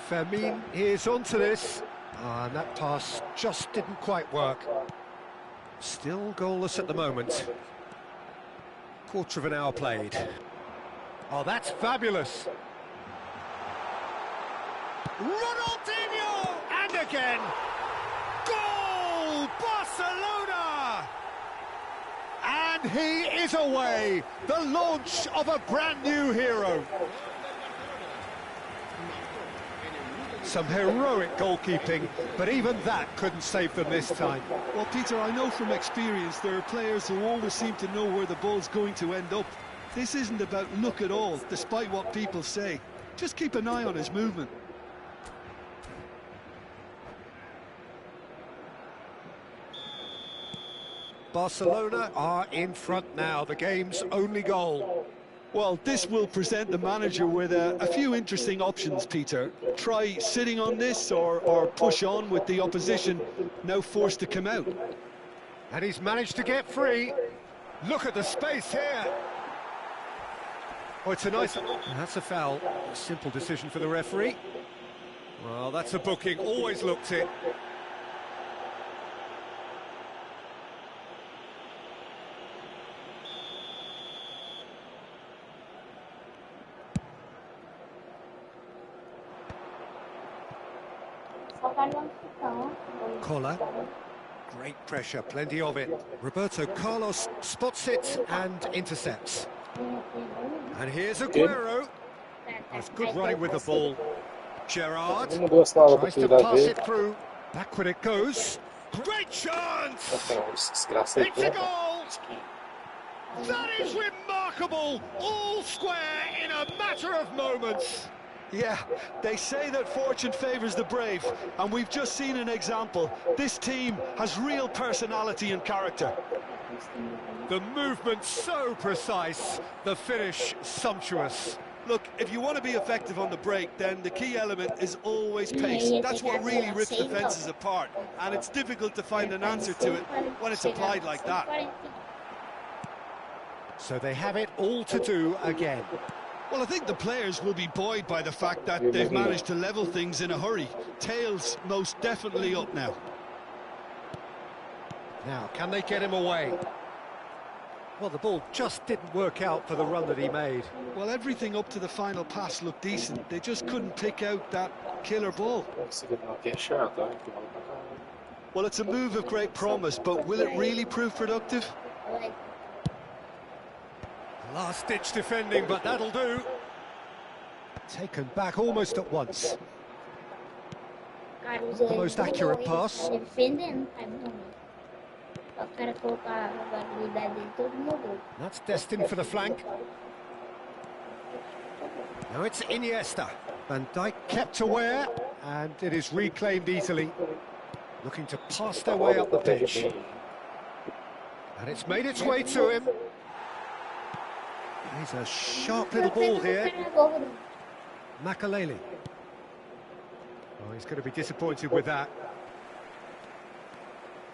Fermin is onto this. And that pass just didn't quite work. Still goalless at the moment. Quarter of an hour played. Oh, that's fabulous. Ronaldinho! And again. Goal! Barcelona! And he is away. The launch of a brand new hero. Some heroic goalkeeping, but even that couldn't save them this time. Well, Peter, I know from experience there are players who always seem to know where the ball's going to end up. This isn't about luck at all, despite what people say. Just keep an eye on his movement. Barcelona are in front now, the game's only goal. Well, this will present the manager with a few interesting options, Peter. Try sitting on this or push on with the opposition now forced to come out. And he's managed to get free. Look at the space here. Oh, it's a nice... That's a foul. A simple decision for the referee. Well, that's a booking. Always looked it. Collar. Great pressure, plenty of it. Roberto Carlos spots it and intercepts. And here's Aguero. That's good running with the ball. Gerrard tries to pass it through. Backward it goes. Great chance! It's a goal! That is remarkable! All square in a matter of moments. Yeah, they say that fortune favours the brave, and we've just seen an example. This team has real personality and character. The movement so precise, the finish sumptuous. Look, if you want to be effective on the break, then the key element is always pace. That's what really rips defences apart, and it's difficult to find an answer to it when it's applied like that. So they have it all to do again. Well, I think the players will be buoyed by the fact that they've managed to level things in a hurry. Tails most definitely up now. Now, can they get him away? Well, the ball just didn't work out for the run that he made. Well, everything up to the final pass looked decent. They just couldn't pick out that killer ball. Well, it's a move of great promise, but will it really prove productive? Last-ditch defending, but that'll do. Taken back almost at once. The most accurate pass. That's destined for the flank. Now it's Iniesta. Van Dijk kept aware, and it is reclaimed easily. Looking to pass their way up the pitch. And it's made its way to him. He's a sharp little ball here. Makaleli. Oh, he's going to be disappointed with that.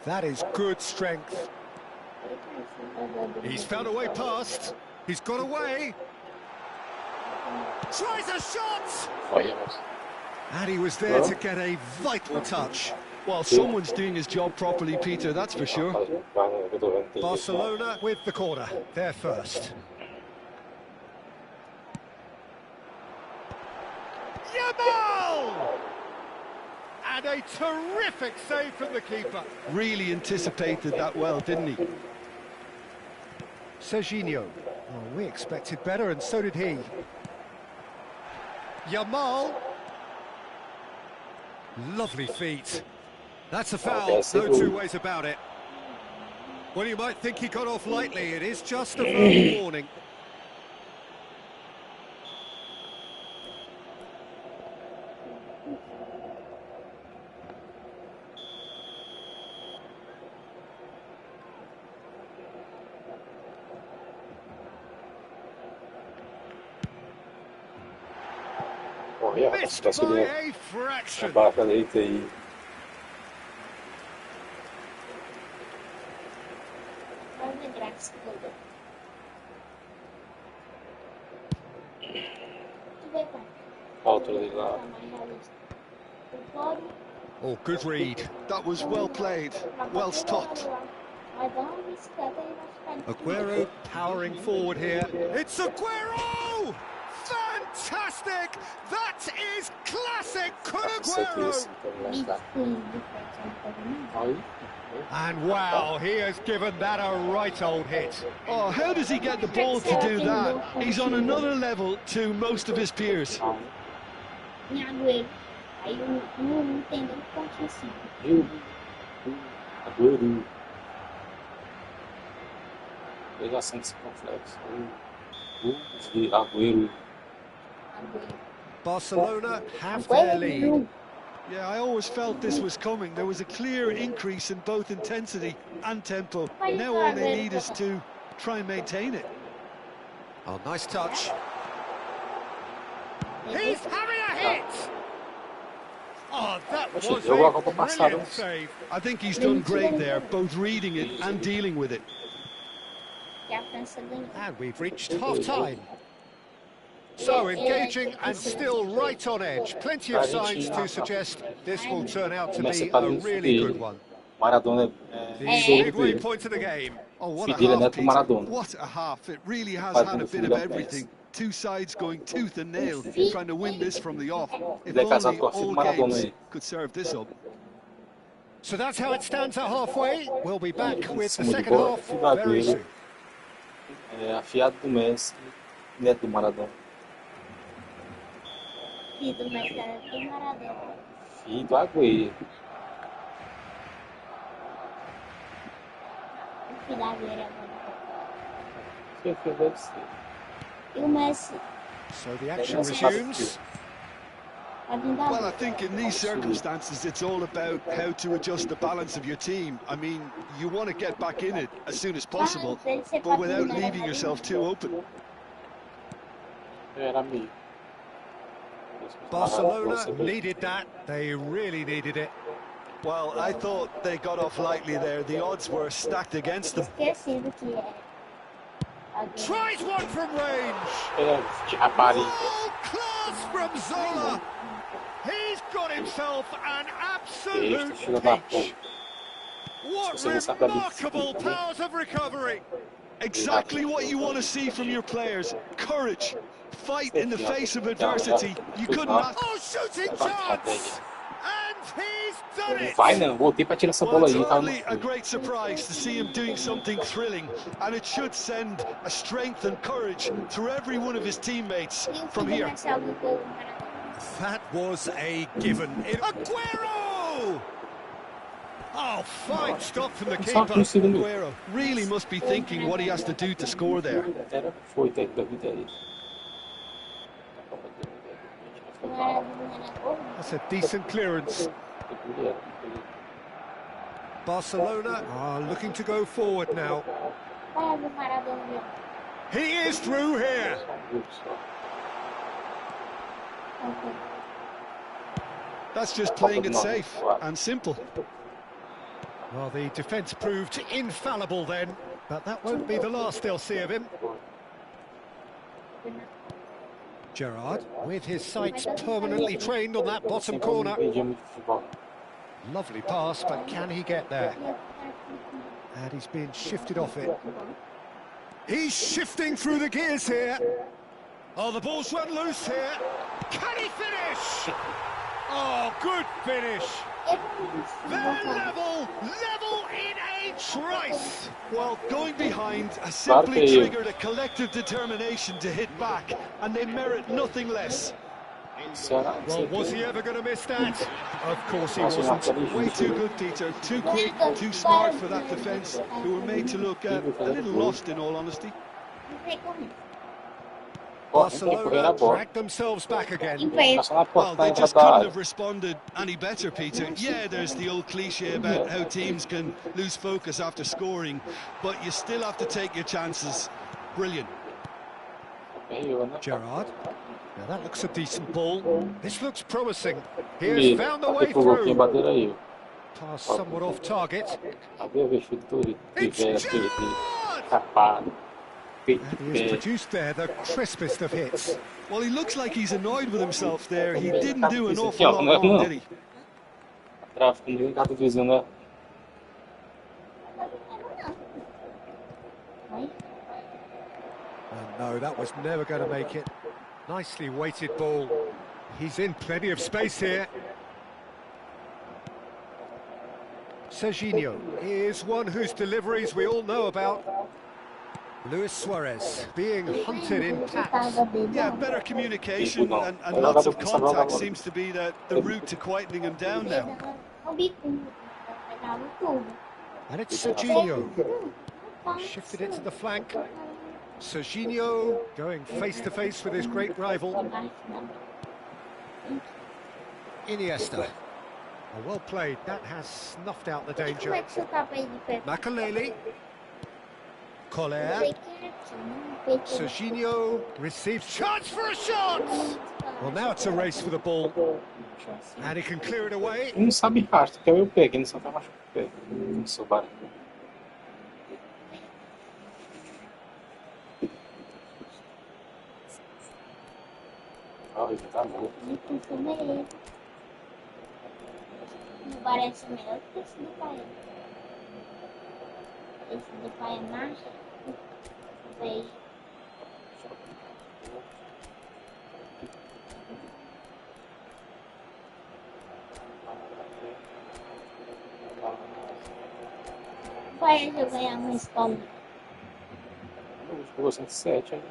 That is good strength. He's found a way past. He's got away. Tries a shot! And he was there to get a vital touch. Well, someone's doing his job properly, Peter, that's for sure. Barcelona with the corner. They're first. Yamal! And a terrific save from the keeper. Really anticipated that well, didn't he? Serginho. Oh, we expected better, and so did he. Yamal. Lovely feet. That's a foul, no two ways about it. Well, you might think he got off lightly. It is just a verbal warning. Olha, Missed parece que by ele a fraction. para a direita aí. Vai ver graça toda. Tu vê, pai? A altura dele lá. Tá mais realista. Tu pode, Oh, good read. That was well played, well stopped. vai dar uma bicicleta e vai ficar... Aguero powering forward here. It's Aguero! Fantastic! That is classic Kun Isso aqui, Aguero! assim, também lá está. Aí. And wow, he has given that a right old hit. Oh, how does he get the ball to do that? He's on another level to most of his peers. Em Agüero. Aí não entendeu o pontinho assim. Viu? Agüero. Veja assim esse complexo. De Agüero. Barcelona have their lead. Yeah, I always felt this was coming. There was a clear increase in both intensity and tempo. Now all they need is to try and maintain it. Oh, nice touch. He's having a hit! Oh, that was a brilliant save. I think he's done great there, both reading it and dealing with it. Que a França ganhou. And we've reached half-time. So engaging and still right on edge. Plenty of signs to suggest this will turn out to be a really good one. Maradona The solto midway dele. point of the game. Oh, what a Filho half, neto Peter. Maradona. What a half. It really has Faz had a no bit filho of da everything. Two sides going tooth and nail, trying to win this from the off. If Ele é casado only com a filha all do Maradona games aí. could serve this up. So that's how it stands at halfway. We'll be back with the Cima de second bola, half filho do very Agüero. soon. Afiado do Messi, neto do Maradona. Filho do Messi era do Maradona. Filho do Agüero. O filho da Agüero agora. Que deve ser. E o Messi So the action resumes. vai vir da Well, I think in these circumstances, it's all about how to adjust the balance of your team. I mean, you want to get back in it as soon as possible, but without leaving yourself too open. Era meio. Barcelona needed that. They really needed it. Well, I thought they got off lightly there. The odds were stacked against them. esquecido que é. Agüero. Tries one from range. Era de rapariga. Oh, class from Zola. He's got himself an absolute Filho da peach. What remarkable powers of recovery. Exactly what you want to see from your players. Courage. Fight in the face of adversity. You couldn't ask. Oh, shooting chance. And he's done it. Vai não, voltei pra tirar essa Well, bola it's aí, tá? hardly a great surprise to see him doing something thrilling, and it should send a strength and courage through every one of his teammates E o from filho do here. Messi é o do gol do Maradona. That was a given. Aguero! Oh, fine stop from the Só que keeper. no segundo. Aguero really must be thinking what he has to do to score there. Foi, tá da vida aí. O Maradona era gol. That's a decent clearance. Barcelona are looking to go forward now. Vai do Maradona. He is through here. Okay. That's just playing it safe and simple. Well, the defence proved infallible then, but that won't be the last they'll see of him. Gerrard, with his sights permanently trained on that bottom corner. Lovely pass, but can he get there? And he's being shifted off it. He's shifting through the gears here. Oh, the ball's run loose here. Can he finish? Oh, good finish. They're level in a trice. Well, going behind has simply triggered a collective determination to hit back, and they merit nothing less. Well, was he ever going to miss that? Of course he wasn't. Way too good, Peter. Too quick, too smart for that defence, who were made to look a little lost, in all honesty. Barcelona dragged themselves back again. Well, they just couldn't have responded any better, Peter. Yeah, there's the old cliche about how teams can lose focus after scoring, but you still have to take your chances. Brilliant. Ganhou, né? Gerrard. Now that looks a decent ball. This looks promising. He E has found the way aqui pro gol quem through. bater aí. Pass somewhat off target. Cadê o chutor? It's Gerrard! Capado. Feito And de he has pé. produced there the crispest of hits. Well, he looks like he's annoyed with himself there. He didn't do an Isso awful aqui, ó, lot não é wrong, não. did he? Tráfico no gato vizinho, né? Right? And no, that was never going to make it. Nicely weighted ball. He's in plenty of space here. Serginho is one whose deliveries we all know about. Luis Suarez being hunted in packs. Yeah, better communication and lots of contact seems to be the route to quietening him down now. O bico pegava tudo. And it's Serginho. Shifted it to the flank. Serginho going face to face with his great rival. Iniesta. Oh, well played. That has snuffed out the Como danger. é que você tá pra ir de pé? Makaleli. Collier. Pequeno. Serginho receives chance for a shot. Well, now it's a race for the ball. And he can clear it away. Quem não sabe rastro, que é o meu pé, quem não sabe machucar o pé. Não sou barulho. Ai, tá louco. Não parece melhor que esse do pai. Esse do pai é marcha. Veio. Parece eu ganhar uma escola. Jogou 107, hein?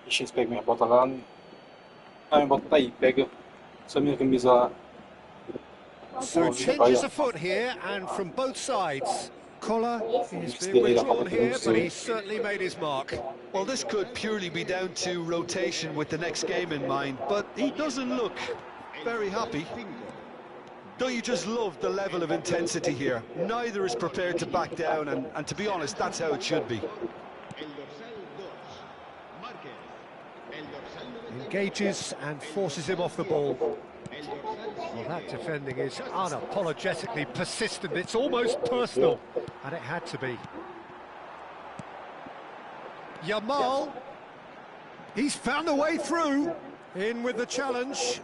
Ixi, eles pegam minha bota lá. Ah, minha bota tá aí. Pega só minha camisa lá. So changes afoot here, and from both sides. Collar is being withdrawn here, but he's certainly made his mark. Well, this could purely be down to rotation with the next game in mind, but he doesn't look very happy. Don't you just love the level of intensity here? Neither is prepared to back down, and to be honest, that's how it should be. Engages and forces him off the ball. Well, that defending is unapologetically persistent. It's almost personal, and it had to be. Yamal, he's found a way through. In with the challenge.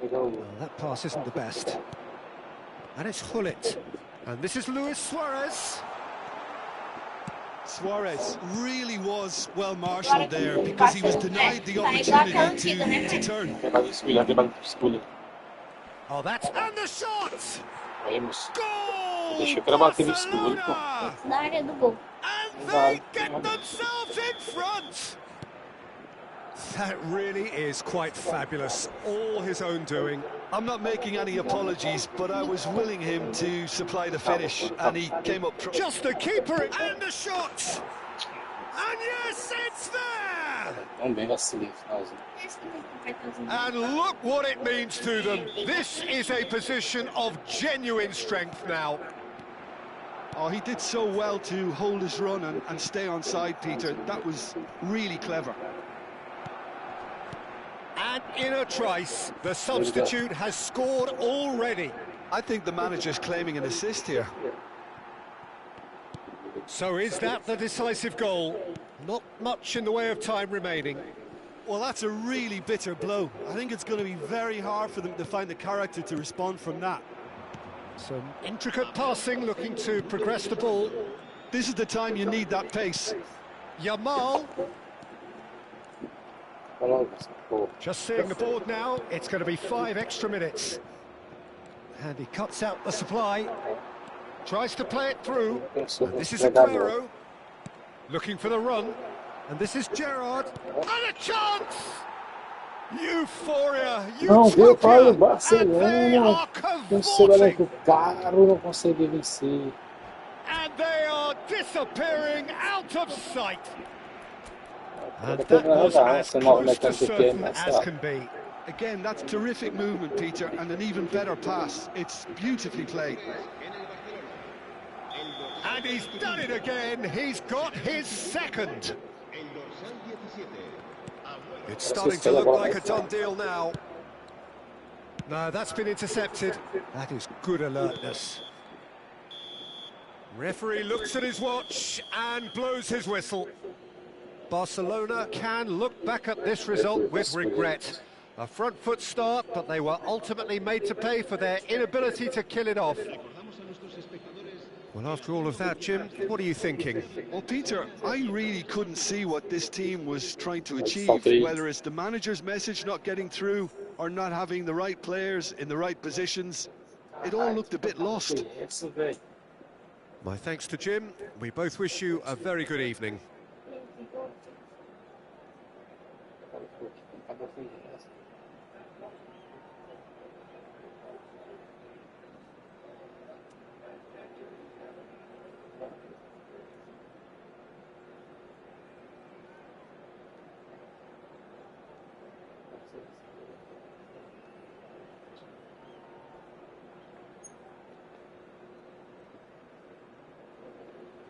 Well, that pass isn't the best. And it's Hullet. And this is Luis Suarez. Suarez really was well marshalled there because he was denied the opportunity to turn. Oh, that's... And the shot! Vamos. Goal! Deixa eu gravar aquele escuro. Da área do gol. And they get themselves in front! That really is quite fabulous. All his own doing. I'm not making any apologies, but I was willing him to supply the finish, and he came up... Just the keeper and the shot! And yes, it's there! Também vacilei, finalzinho. And look what it means to them. This is a position of genuine strength now. Oh, he did so well to hold his run and stay on side, Peter. That was really clever. And in a trice, the substitute has scored already. I think the manager's claiming an assist here. So is that the decisive goal? Not much in the way of time remaining. Well, that's a really bitter blow. I think it's going to be very hard for them to find the character to respond from that. Some intricate passing, looking to progress the ball. This is the time you need that pace. Yamal. Just seeing the board now, it's going to be 5 extra minutes. And he cuts out the supply. Tries to play it through. And this is Aguero. Looking for the run. And this is Gerrard. And a chance! Euphoria, Não deu para o utopia, and they Barcelona. are Um seu cavorting, elenco caro não conseguiu vencer. and they are disappearing out of sight. And Não that vai was jogar, as essa nova close to mecânica aqui é certain as engraçada. can be. Again, that's terrific movement, Peter, and an even better pass. It's beautifully played. And he's done it again. He's got his second. El dorsal 17. It's starting to look like a done deal now. No, that's been intercepted. That is good alertness. Referee looks at his watch and blows his whistle. Barcelona can look back at this result with regret. A front foot start, but they were ultimately made to pay for their inability to kill it off. Well, after all of that, Jim, what are you thinking? Well, Peter, I really couldn't see what this team was trying to achieve, Faltei. whether it's the manager's message not getting through or not having the right players in the right positions. It all looked a bit lost. Essa, velho. My thanks to Jim. We both wish you a very good evening.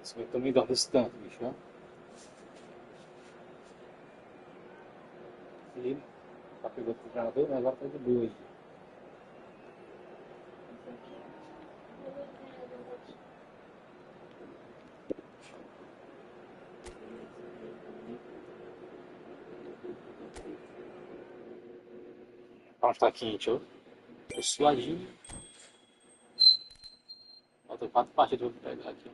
Isso vai também dar desse tanto, bicho, ó. Ele tá pegando o treinador, mas agora tá de boa aí. A palma tá quente, ó. Tô suadinho. Falta 4 partidas pra eu pegar aqui.